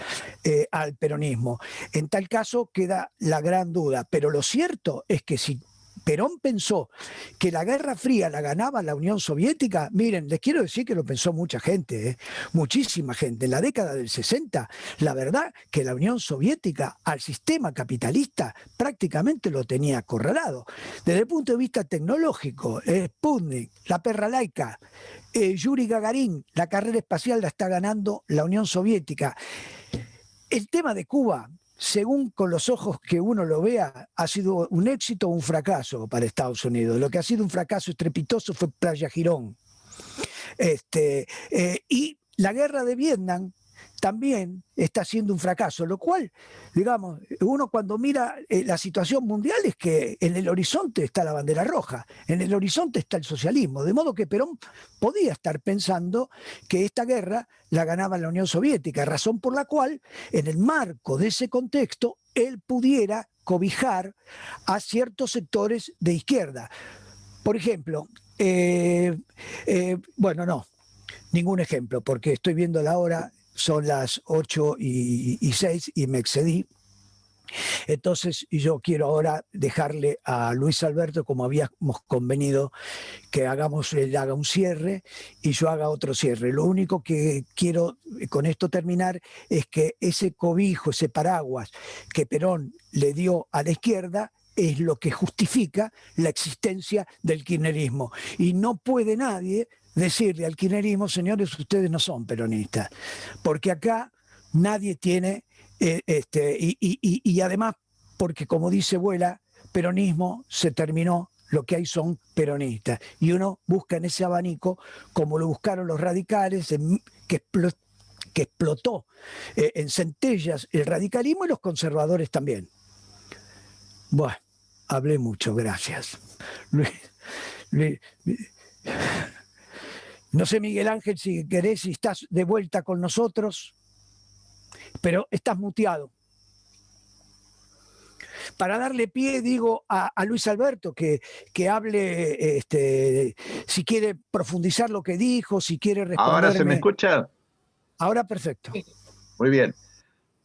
al peronismo. En tal caso queda la gran duda, pero lo cierto es que si Perón pensó que la Guerra Fría la ganaba la Unión Soviética, miren, les quiero decir que lo pensó mucha gente, muchísima gente. En la década del 60, la verdad que la Unión Soviética al sistema capitalista prácticamente lo tenía acorralado. Desde el punto de vista tecnológico, Sputnik, la perra laica, Yuri Gagarin, la carrera espacial la está ganando la Unión Soviética. El tema de Cuba, según con los ojos que uno lo vea, ha sido un éxito o un fracaso para Estados Unidos. Lo que ha sido un fracaso estrepitoso fue Playa Girón. Y la guerra de Vietnam también está siendo un fracaso, lo cual, digamos, uno cuando mira la situación mundial es que en el horizonte está la bandera roja, en el horizonte está el socialismo, de modo que Perón podía estar pensando que esta guerra la ganaba la Unión Soviética, razón por la cual, en el marco de ese contexto, él pudiera cobijar a ciertos sectores de izquierda. Por ejemplo, bueno, no, ningún ejemplo, porque estoy viendo la hora, son las 8:06 y me excedí. Entonces yo quiero ahora dejarle a Luis Alberto, como habíamos convenido, que él haga un cierre y yo haga otro cierre. Lo único que quiero con esto terminar es que ese cobijo, ese paraguas que Perón le dio a la izquierda, es lo que justifica la existencia del kirchnerismo. Y no puede nadie decirle al kirchnerismo, señores, ustedes no son peronistas, porque acá nadie tiene, y además, porque como dice Vuela, peronismo se terminó, lo que hay son peronistas. Y uno busca en ese abanico, como lo buscaron los radicales, que explotó en centellas el radicalismo y los conservadores también. Bueno, hablé mucho, gracias. Luis, no sé, Miguel Ángel, si querés, si estás de vuelta con nosotros, pero estás muteado. Para darle pie, digo, a Luis Alberto que hable, si quiere profundizar lo que dijo, si quiere responderme. ¿Ahora se me escucha? Ahora perfecto. Muy bien.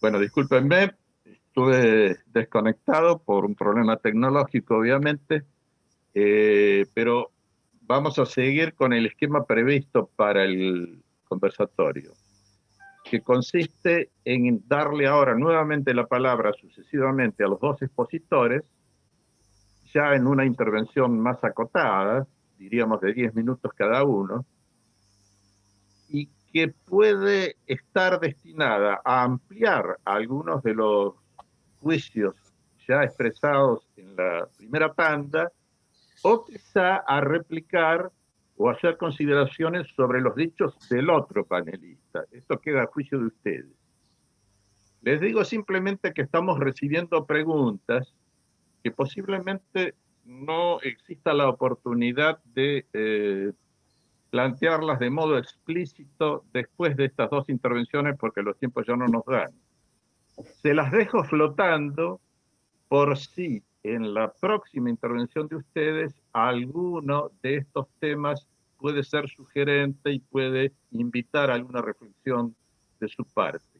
Bueno, discúlpenme, estuve desconectado por un problema tecnológico, obviamente, pero vamos a seguir con el esquema previsto para el conversatorio, que consiste en darle ahora nuevamente la palabra sucesivamente a los dos expositores, ya en una intervención más acotada, diríamos de 10 minutos cada uno, y que puede estar destinada a ampliar algunos de los juicios ya expresados en la primera tanda, o quizá a replicar o hacer consideraciones sobre los dichos del otro panelista. Esto queda a juicio de ustedes. Les digo simplemente que estamos recibiendo preguntas que posiblemente no exista la oportunidad de plantearlas de modo explícito después de estas dos intervenciones porque los tiempos ya no nos dan. Se las dejo flotando por si en la próxima intervención de ustedes alguno de estos temas puede ser sugerente y puede invitar a alguna reflexión de su parte.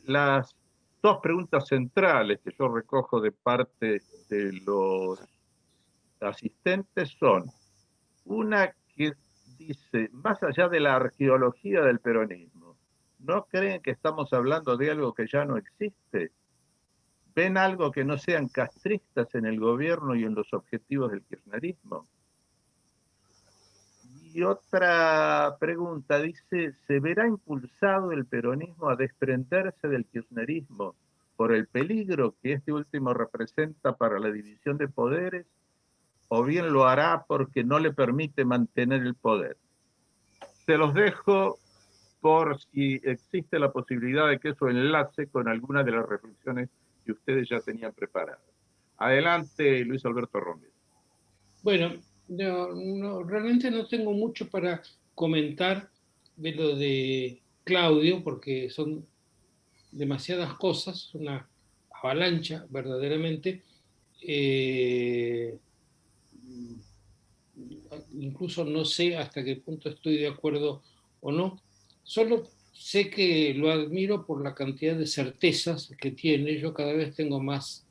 Las dos preguntas centrales que yo recojo de parte de los asistentes son una que dice, más allá de la arqueología del peronismo, ¿no creen que estamos hablando de algo que ya no existe? ¿Ven algo que no sean castristas en el gobierno y en los objetivos del kirchnerismo? Y otra pregunta dice, ¿se verá impulsado el peronismo a desprenderse del kirchnerismo por el peligro que este último representa para la división de poderes? ¿O bien lo hará porque no le permite mantener el poder? Se los dejo por si existe la posibilidad de que eso enlace con alguna de las reflexiones que ustedes ya tenían preparadas. Adelante, Luis Alberto Romero. Bueno, realmente no tengo mucho para comentar de lo de Claudio, porque son demasiadas cosas, una avalancha verdaderamente. Incluso no sé hasta qué punto estoy de acuerdo o no. Solo sé que lo admiro por la cantidad de certezas que tiene. Yo cada vez tengo más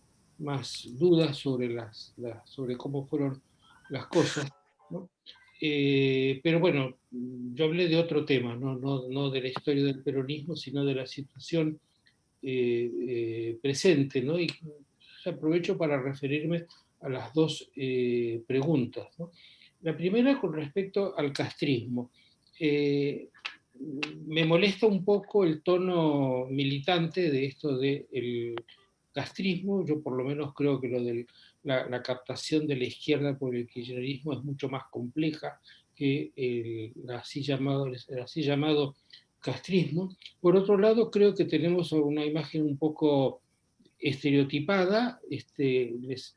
dudas sobre cómo fueron las cosas, ¿no? Pero bueno, yo hablé de otro tema, no de la historia del peronismo, sino de la situación presente, ¿no? Y aprovecho para referirme a las dos preguntas, ¿no? La primera con respecto al castrismo. Me molesta un poco el tono militante de esto del castrismo. Yo por lo menos creo que lo de la captación de la izquierda por el kirchnerismo es mucho más compleja que el así llamado castrismo. Por otro lado, creo que tenemos una imagen un poco estereotipada. Les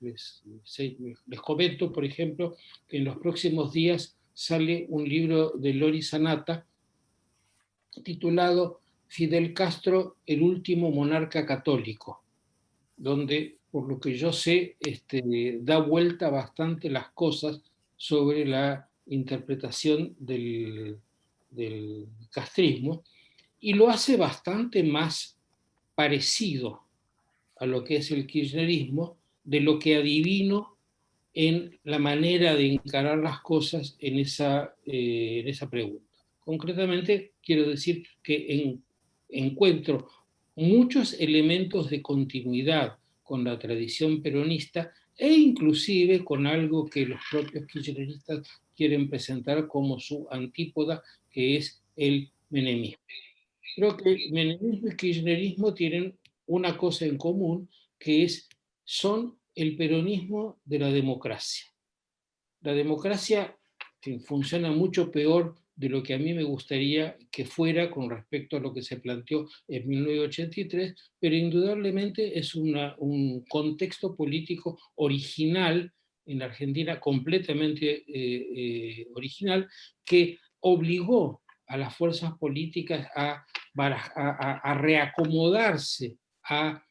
comento, por ejemplo, que en los próximos días sale un libro de Lori Sanata titulado Fidel Castro, el último monarca católico, donde, por lo que yo sé, da vuelta bastante las cosas sobre la interpretación del castrismo, y lo hace bastante más parecido a lo que es el kirchnerismo de lo que adivino en la manera de encarar las cosas en esa pregunta. Concretamente, quiero decir que encuentro muchos elementos de continuidad con la tradición peronista e inclusive con algo que los propios kirchneristas quieren presentar como su antípoda, que es el menemismo. Creo que menemismo y kirchnerismo tienen una cosa en común, que son el peronismo de la democracia. La democracia funciona mucho peor de lo que a mí me gustaría que fuera con respecto a lo que se planteó en 1983, pero indudablemente es un contexto político original en la Argentina, completamente original, que obligó a las fuerzas políticas a reacomodarse a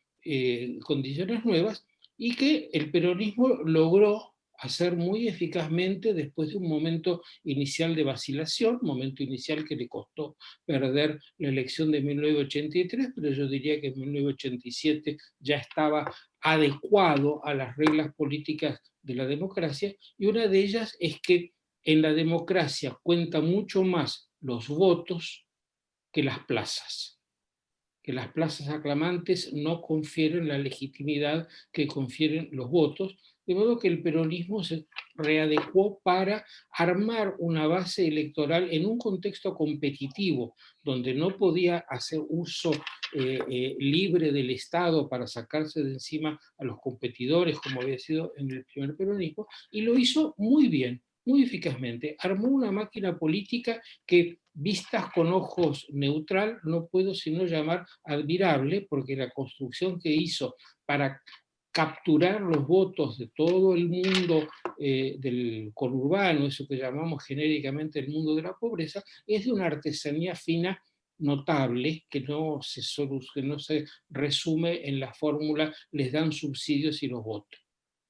condiciones nuevas, y que el peronismo logró hacer muy eficazmente después de un momento inicial de vacilación, momento inicial que le costó perder la elección de 1983, pero yo diría que en 1987 ya estaba adecuado a las reglas políticas de la democracia, y una de ellas es que en la democracia cuenta mucho más los votos que las plazas aclamantes no confieren la legitimidad que confieren los votos, De modo que el peronismo se readecuó para armar una base electoral en un contexto competitivo, donde no podía hacer uso libre del Estado para sacarse de encima a los competidores, como había sido en el primer peronismo, y lo hizo muy bien, muy eficazmente. Armó una máquina política que, vistas con ojos neutral, no puedo sino llamar admirable, porque la construcción que hizo para capturar los votos de todo el mundo del conurbano, eso que llamamos genéricamente el mundo de la pobreza, es de una artesanía fina notable que no se resume en la fórmula les dan subsidios y los votos.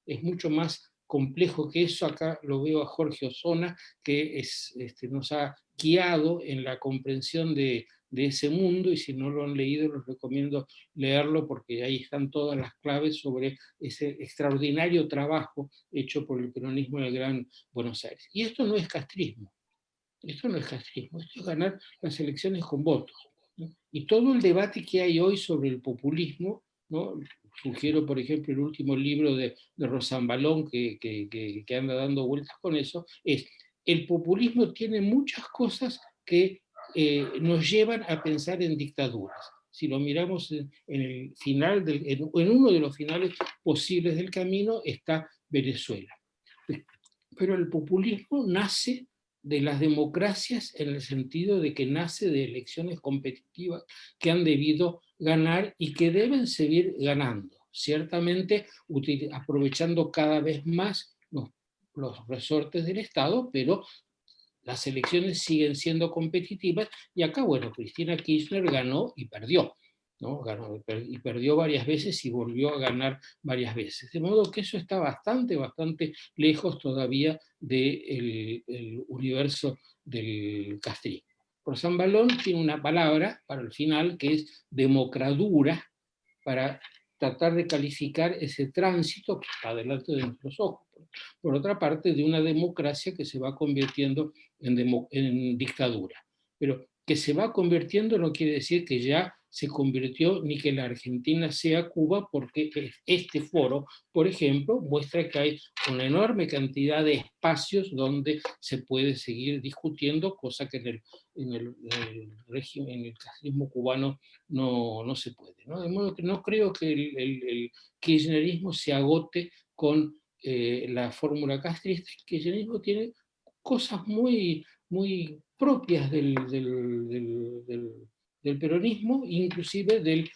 Es mucho más complejo que eso. Acá lo veo a Jorge Osona, que nos ha guiado en la comprensión de ese mundo, y si no lo han leído, les recomiendo leerlo, porque ahí están todas las claves sobre ese extraordinario trabajo hecho por el peronismo en el Gran Buenos Aires. Y esto no es castrismo, esto es ganar las elecciones con votos, ¿no? Y todo el debate que hay hoy sobre el populismo, ¿no? Sugiero, por ejemplo, el último libro de Rosambalón que anda dando vueltas con eso, es: el populismo tiene muchas cosas que nos llevan a pensar en dictaduras. Si lo miramos el final en uno de los finales posibles del camino está Venezuela. Pero el populismo nace de las democracias, en el sentido de que nace de elecciones competitivas que han debido ganar y que deben seguir ganando, ciertamente aprovechando cada vez más los resortes del Estado, pero las elecciones siguen siendo competitivas, y acá, bueno, Cristina Kirchner ganó y perdió, ¿no? Ganó y perdió varias veces y volvió a ganar varias veces. De modo que eso está bastante lejos todavía del universo del castrismo. Rosambalón tiene una palabra para el final que es democradura, para tratar de calificar ese tránsito que está delante de nuestros ojos. Por otra parte, de una democracia que se va convirtiendo en dictadura. Pero que se va convirtiendo no quiere decir que ya se convirtió, ni que la Argentina sea Cuba, porque este foro, por ejemplo, muestra que hay una enorme cantidad de espacios donde se puede seguir discutiendo, cosa que en el castrismo cubano no se puede, ¿no? De modo que no creo que el kirchnerismo se agote con la fórmula castrista. El kirchnerismo tiene cosas muy propias del peronismo, inclusive del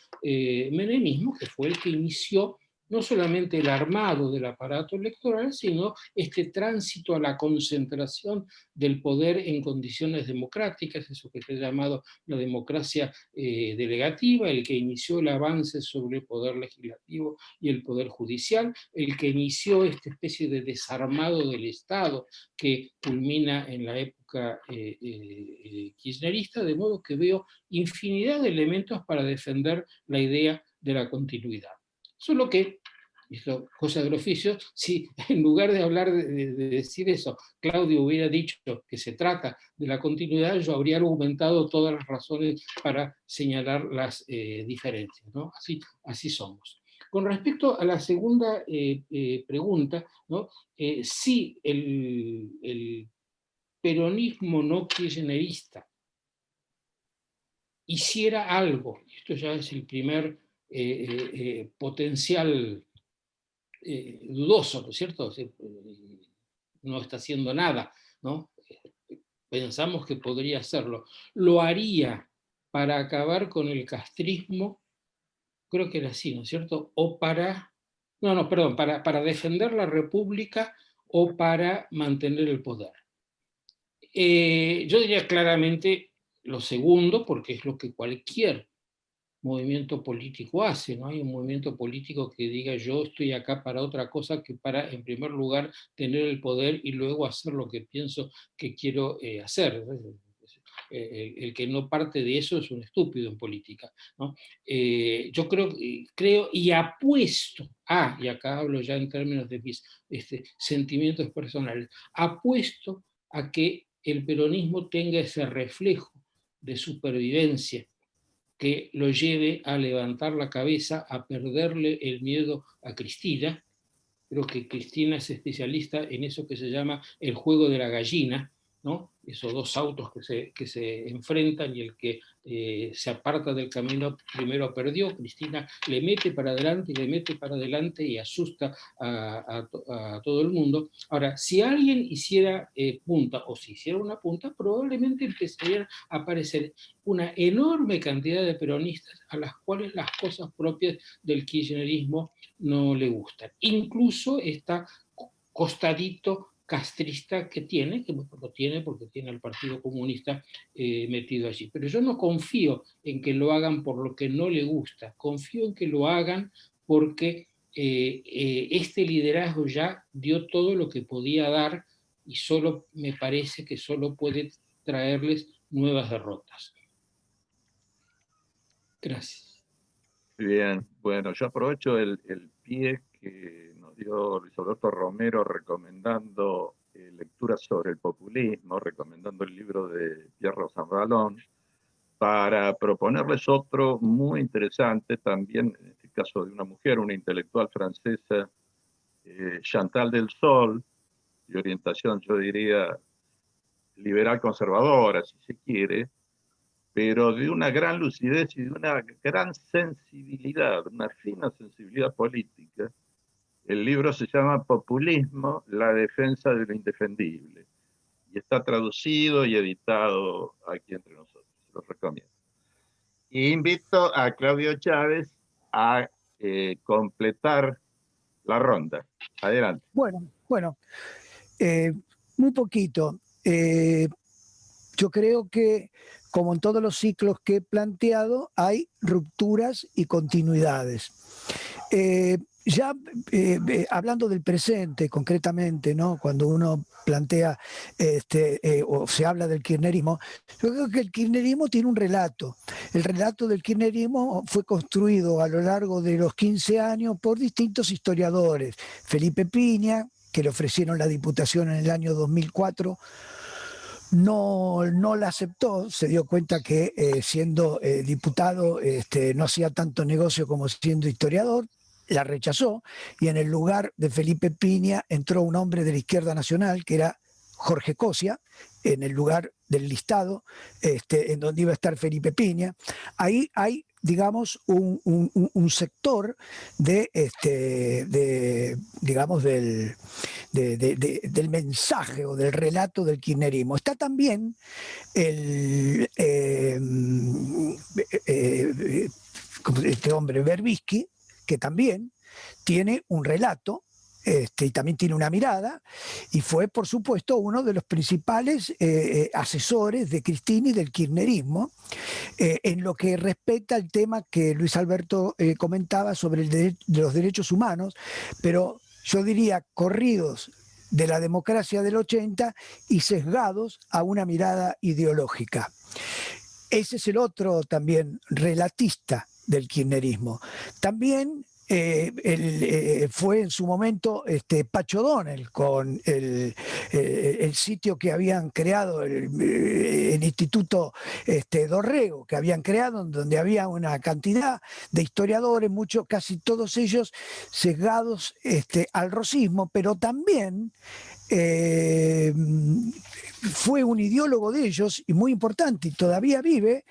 menemismo, que fue el que inició no solamente el armado del aparato electoral, sino este tránsito a la concentración del poder en condiciones democráticas, eso que se ha llamado la democracia delegativa, el que inició el avance sobre el poder legislativo y el poder judicial, el que inició esta especie de desarmado del Estado que culmina en la época kirchnerista, de modo que veo infinidad de elementos para defender la idea de la continuidad. Solo que, esto, cosa del oficio, si en lugar de hablar de decir eso, Claudio hubiera dicho que se trata de la continuidad, yo habría argumentado todas las razones para señalar las diferencias, ¿no? Así somos. Con respecto a la segunda pregunta, ¿no? Si el peronismo no kirchnerista hiciera algo, esto ya es el primer potencial dudoso, ¿no es cierto? No está haciendo nada, ¿no? Pensamos que podría hacerlo. Lo haría para acabar con el castrismo, creo que era así, ¿no es cierto? O para, no, perdón, para defender la República o para mantener el poder. Yo diría claramente lo segundo, porque es lo que cualquier movimiento político hace. No hay un movimiento político que diga yo estoy acá para otra cosa que para, en primer lugar, tener el poder y luego hacer lo que pienso que quiero hacer. El que no parte de eso es un estúpido en política, ¿no? Yo creo y apuesto y acá hablo ya en términos de mis sentimientos personales, apuesto a que el peronismo tenga ese reflejo de supervivencia que lo lleve a levantar la cabeza, a perderle el miedo a Cristina, Creo que Cristina es especialista en eso que se llama el juego de la gallina, ¿no? Esos dos autos que se enfrentan y el que se aparta del camino primero perdió. Cristina le mete para adelante y le mete para adelante y asusta a todo el mundo. Ahora, si alguien hiciera punta, o si hiciera una punta, probablemente empezarían a aparecer una enorme cantidad de peronistas a las cuales las cosas propias del kirchnerismo no le gustan. Incluso está costadito castrista que lo tiene porque tiene al Partido Comunista metido allí. Pero yo no confío en que lo hagan por lo que no le gusta, confío en que lo hagan porque este liderazgo ya dio todo lo que podía dar y solo me parece que solo puede traerles nuevas derrotas. Gracias. Bien, bueno, yo aprovecho el pie que nos dio Luis Alberto Romero recomendando lecturas sobre el populismo, recomendando el libro de Pierre Rosanvallon, para proponerles otro muy interesante también, en este caso de una mujer, una intelectual francesa, Chantal Delsol, de orientación, yo diría, liberal conservadora, si se quiere, pero de una gran lucidez y de una gran sensibilidad, una fina sensibilidad política. El libro se llama Populismo, la defensa de lo indefendible, y está traducido y editado aquí entre nosotros, lo recomiendo. Y invito a Claudio Chávez a completar la ronda. Adelante. Bueno, muy poquito. Yo creo que, como en todos los ciclos que he planteado, hay rupturas y continuidades. Hablando del presente concretamente, ¿no? Cuando uno plantea o se habla del kirchnerismo, yo creo que el kirchnerismo tiene un relato. El relato del kirchnerismo fue construido a lo largo de los 15 años por distintos historiadores. Felipe Piña, que le ofrecieron la diputación en el año 2004, no la aceptó, se dio cuenta que siendo diputado no hacía tanto negocio como siendo historiador, la rechazó, y en el lugar de Felipe Piña entró un hombre de la Izquierda Nacional, que era Jorge Cosia, en el lugar del listado en donde iba a estar Felipe Piña. Ahí hay, digamos, un sector digamos, del mensaje o del relato del kirchnerismo. Está también este hombre Berbisky, que también tiene un relato y también tiene una mirada, y fue, por supuesto, uno de los principales asesores de Cristina y del kirchnerismo en lo que respecta al tema que Luis Alberto comentaba sobre los derechos humanos, pero yo diría corridos de la democracia del 80 y sesgados a una mirada ideológica. Ese es el otro también relatista del kirchnerismo. También fue en su momento Pacho Donel con el sitio que habían creado, el Instituto Dorrego, que habían creado, donde había una cantidad de historiadores, muchos, casi todos ellos sesgados al rosismo, pero también fue un ideólogo de ellos y muy importante, y todavía vive,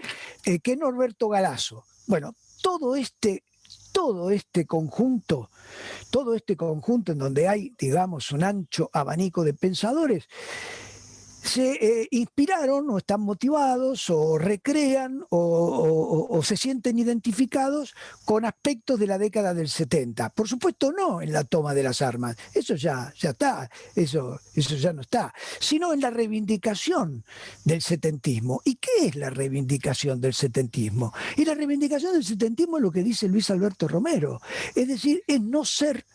que es Norberto Galazo. Bueno, todo este conjunto en donde hay, digamos, un ancho abanico de pensadores, se inspiraron o están motivados o recrean o se sienten identificados con aspectos de la década del 70. Por supuesto no en la toma de las armas, eso ya está, eso ya no está, sino en la reivindicación del setentismo. ¿Y qué es la reivindicación del setentismo? Y la reivindicación del setentismo es lo que dice Luis Alberto Romero, es decir, es no ser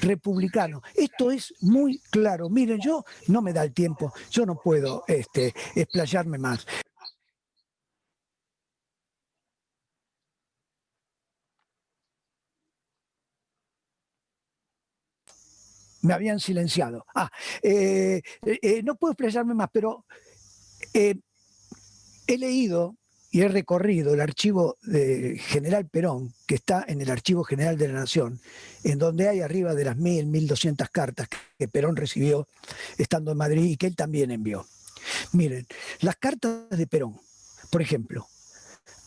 republicano. Esto es muy claro. Miren, yo no me da el tiempo, yo no puedo explayarme más. Me habían silenciado. No puedo explayarme más, pero he leído y he recorrido el archivo de General Perón, que está en el Archivo General de la Nación, en donde hay arriba de las 1.200 cartas que Perón recibió estando en Madrid y que él también envió. Miren, las cartas de Perón, por ejemplo,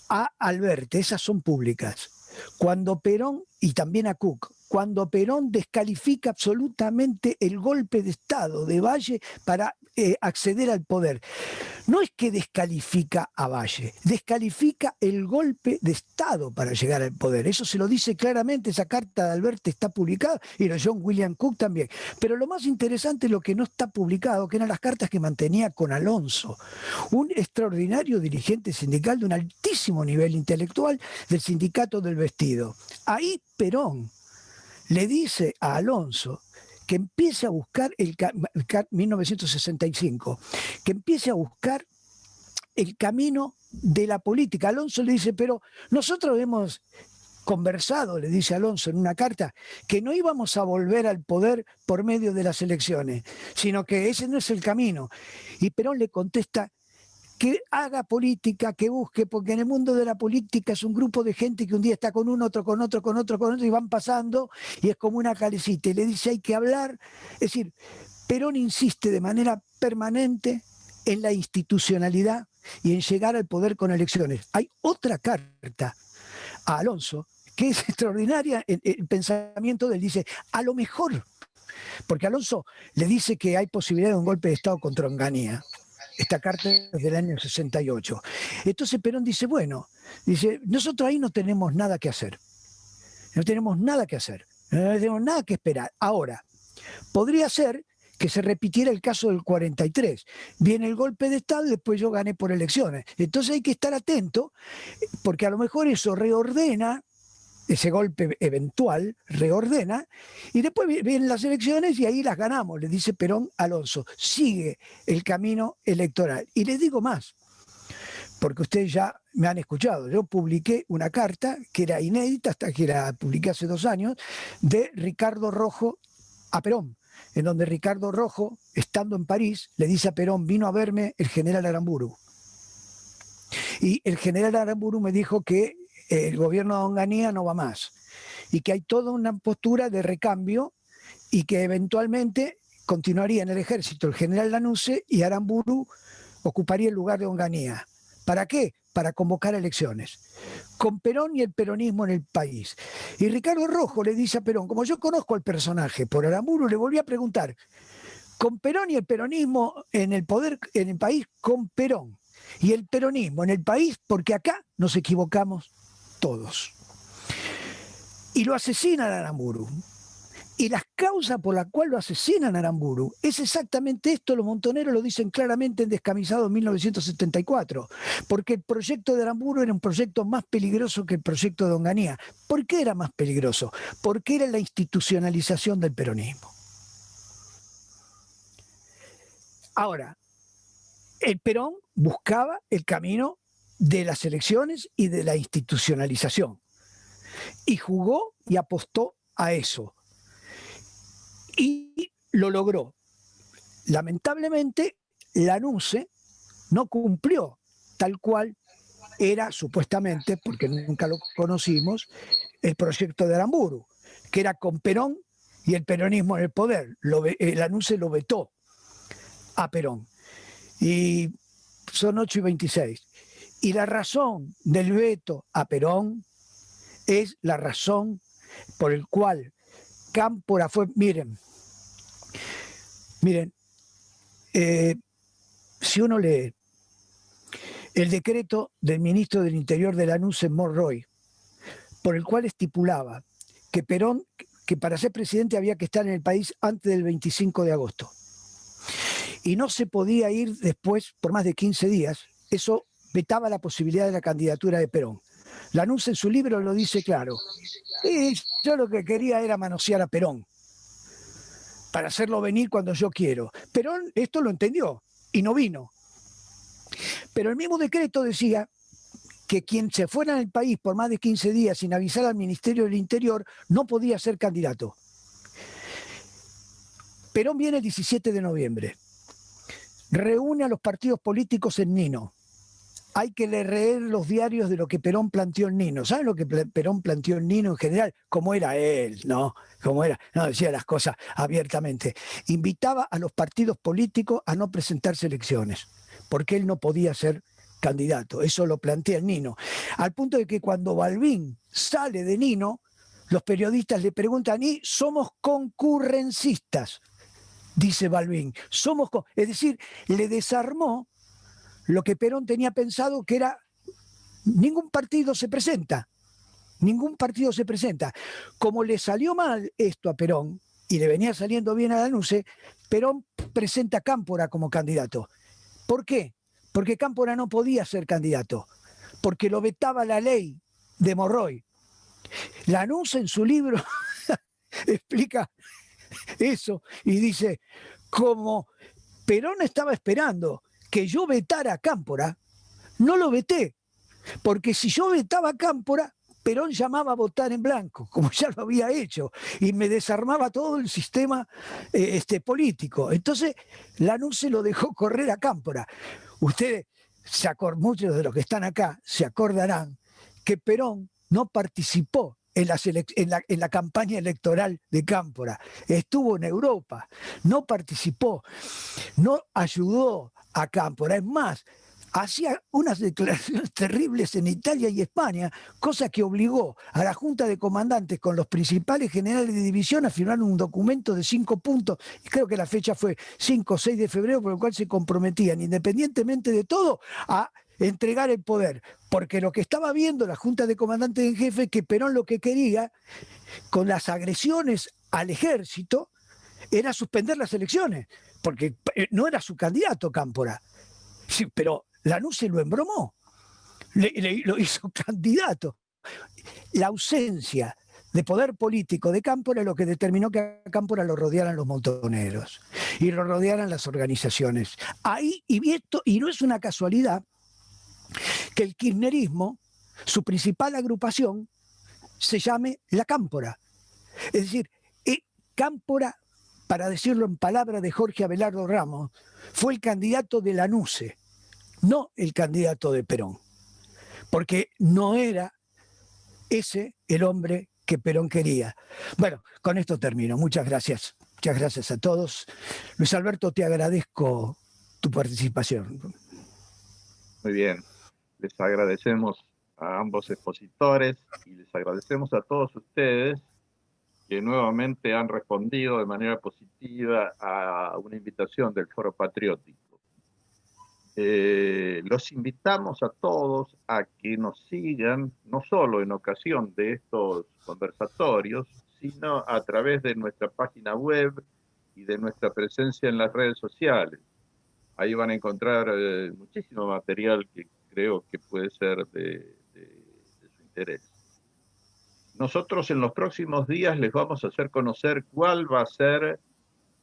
a Alberti, esas son públicas. Cuando Perón, y también a Cook, cuando Perón descalifica absolutamente el golpe de Estado de Valle para acceder al poder. No es que descalifica a Valle, descalifica el golpe de Estado para llegar al poder. Eso se lo dice claramente, esa carta de Alberti está publicada, y lo John William Cook también. Pero lo más interesante es lo que no está publicado, que eran las cartas que mantenía con Alonso, un extraordinario dirigente sindical de un altísimo nivel intelectual del sindicato del vestido. Ahí Perón le dice a Alonso que empiece a buscar 1965, que empiece a buscar el camino de la política. Alonso le dice, pero nosotros hemos conversado, le dice Alonso en una carta, que no íbamos a volver al poder por medio de las elecciones, sino que ese no es el camino. Y Perón le contesta que haga política, que busque, porque en el mundo de la política es un grupo de gente que un día está con uno, otro con otro, con otro, con otro, y van pasando, y es como una calecita. Y le dice, hay que hablar. Es decir, Perón insiste de manera permanente en la institucionalidad y en llegar al poder con elecciones. Hay otra carta a Alonso que es extraordinaria en el pensamiento de él. Dice, a lo mejor, porque Alonso le dice que hay posibilidad de un golpe de Estado contra Onganía. Esta carta es del año 68. Entonces Perón dice, bueno, dice, nosotros ahí no tenemos nada que hacer. No tenemos nada que hacer. No tenemos nada que esperar. Ahora, podría ser que se repitiera el caso del 43. Viene el golpe de Estado y después yo gané por elecciones. Entonces hay que estar atento, porque a lo mejor eso reordena, ese golpe eventual reordena, y después vienen las elecciones y ahí las ganamos, le dice Perón a Alonso. Sigue el camino electoral. Y les digo más, porque ustedes ya me han escuchado, yo publiqué una carta que era inédita, hasta que la publiqué hace 2 años, de Ricardo Rojo a Perón, en donde Ricardo Rojo, estando en París, le dice a Perón, vino a verme el general Aramburu. Y el general Aramburu me dijo que el gobierno de Onganía no va más y que hay toda una postura de recambio y que eventualmente continuaría en el ejército el general Lanusse y Aramburu ocuparía el lugar de Onganía. ¿Para qué? Para convocar elecciones, con Perón y el peronismo en el país. Y Ricardo Rojo le dice a Perón, como yo conozco al personaje por Aramburu, le volví a preguntar, con Perón y el peronismo en el poder, en el país, con Perón y el peronismo en el país, porque acá nos equivocamos todos. Y lo asesinan a Aramburu. Y las causas por las cuales lo asesinan a Aramburu es exactamente esto, los montoneros lo dicen claramente en Descamisado en 1974, porque el proyecto de Aramburu era un proyecto más peligroso que el proyecto de Onganía. ¿Por qué era más peligroso? Porque era la institucionalización del peronismo. Ahora, el Perón buscaba el camino de las elecciones y de la institucionalización. Y jugó y apostó a eso. Y lo logró. Lamentablemente, Lanusse no cumplió tal cual era supuestamente, porque nunca lo conocimos, el proyecto de Aramburu, que era con Perón y el peronismo en el poder. Lanusse lo vetó a Perón. Y son 8:26. Y la razón del veto a Perón es la razón por la cual Cámpora fue... Miren, si uno lee el decreto del ministro del Interior de Lanusse, Monroy, por el cual estipulaba que Perón, que para ser presidente había que estar en el país antes del 25 de agosto. Y no se podía ir después por más de 15 días. Eso vetaba la posibilidad de la candidatura de Perón. Lanusse en su libro lo dice claro. Y yo lo que quería era manosear a Perón para hacerlo venir cuando yo quiero. Perón esto lo entendió y no vino. Pero el mismo decreto decía que quien se fuera del país por más de 15 días sin avisar al Ministerio del Interior no podía ser candidato. Perón viene el 17 de noviembre. Reúne a los partidos políticos en Nino. hay que leer los diarios de lo que Perón planteó en Nino. ¿Saben lo que Perón planteó en Nino en general? Cómo era él, ¿no? Cómo era, no decía las cosas abiertamente. Invitaba a los partidos políticos a no presentarse elecciones, porque él no podía ser candidato. Eso lo plantea en Nino. Al punto de que cuando Balbín sale de Nino, los periodistas le preguntan, y somos concurrencistas, dice Balbín. Es decir, le desarmó lo que Perón tenía pensado, que era ningún partido se presenta. Ningún partido se presenta. Como le salió mal esto a Perón, y le venía saliendo bien a Lanusse, Perón presenta a Cámpora como candidato. ¿Por qué? Porque Cámpora no podía ser candidato, porque lo vetaba la ley de Morroy. Lanusse en su libro explica eso y dice, como Perón estaba esperando que yo vetara a Cámpora, no lo veté, porque si yo vetaba a Cámpora, Perón llamaba a votar en blanco, como ya lo había hecho, y me desarmaba todo el sistema político. Entonces, Lanusse lo dejó correr a Cámpora. Ustedes, muchos de los que están acá, se acordarán que Perón no participó en la campaña electoral de Cámpora. Estuvo en Europa, no participó, no ayudó a Cámpora. Es más, hacía unas declaraciones terribles en Italia y España, cosa que obligó a la Junta de Comandantes con los principales generales de división a firmar un documento de 5 puntos, y creo que la fecha fue 5 o 6 de febrero, por el cual se comprometían, independientemente de todo, a entregar el poder, porque lo que estaba viendo la Junta de Comandantes en Jefe, que Perón lo que quería, con las agresiones al ejército, era suspender las elecciones, porque no era su candidato Cámpora. Sí, pero Lanusse lo embromó, lo hizo candidato. La ausencia de poder político de Cámpora es lo que determinó que a Cámpora lo rodearan los montoneros y lo rodearan las organizaciones. Ahí, y no es una casualidad que el kirchnerismo, su principal agrupación, se llame la Cámpora. Es decir, Cámpora, para decirlo en palabras de Jorge Abelardo Ramos, fue el candidato de Lanusse, no el candidato de Perón, porque no era ese el hombre que Perón quería. Bueno, con esto termino. Muchas gracias. Muchas gracias a todos. Luis Alberto, te agradezco tu participación. Muy bien. Les agradecemos a ambos expositores y les agradecemos a todos ustedes que nuevamente han respondido de manera positiva a una invitación del Foro Patriótico. Los invitamos a todos a que nos sigan, no solo en ocasión de estos conversatorios, sino a través de nuestra página web y de nuestra presencia en las redes sociales. Ahí van a encontrar muchísimo material que creo que puede ser de su interés. Nosotros en los próximos días les vamos a hacer conocer cuál va a ser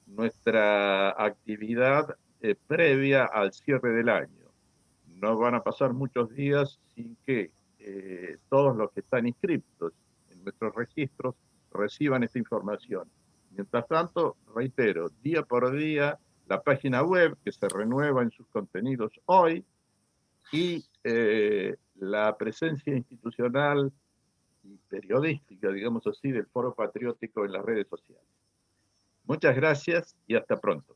nuestra actividad previa al cierre del año. No van a pasar muchos días sin que todos los que están inscritos en nuestros registros reciban esta información. Mientras tanto, reitero, día por día, la página web que se renueva en sus contenidos hoy y la presencia institucional y periodística, digamos así, del Foro Patriótico en las redes sociales. Muchas gracias y hasta pronto.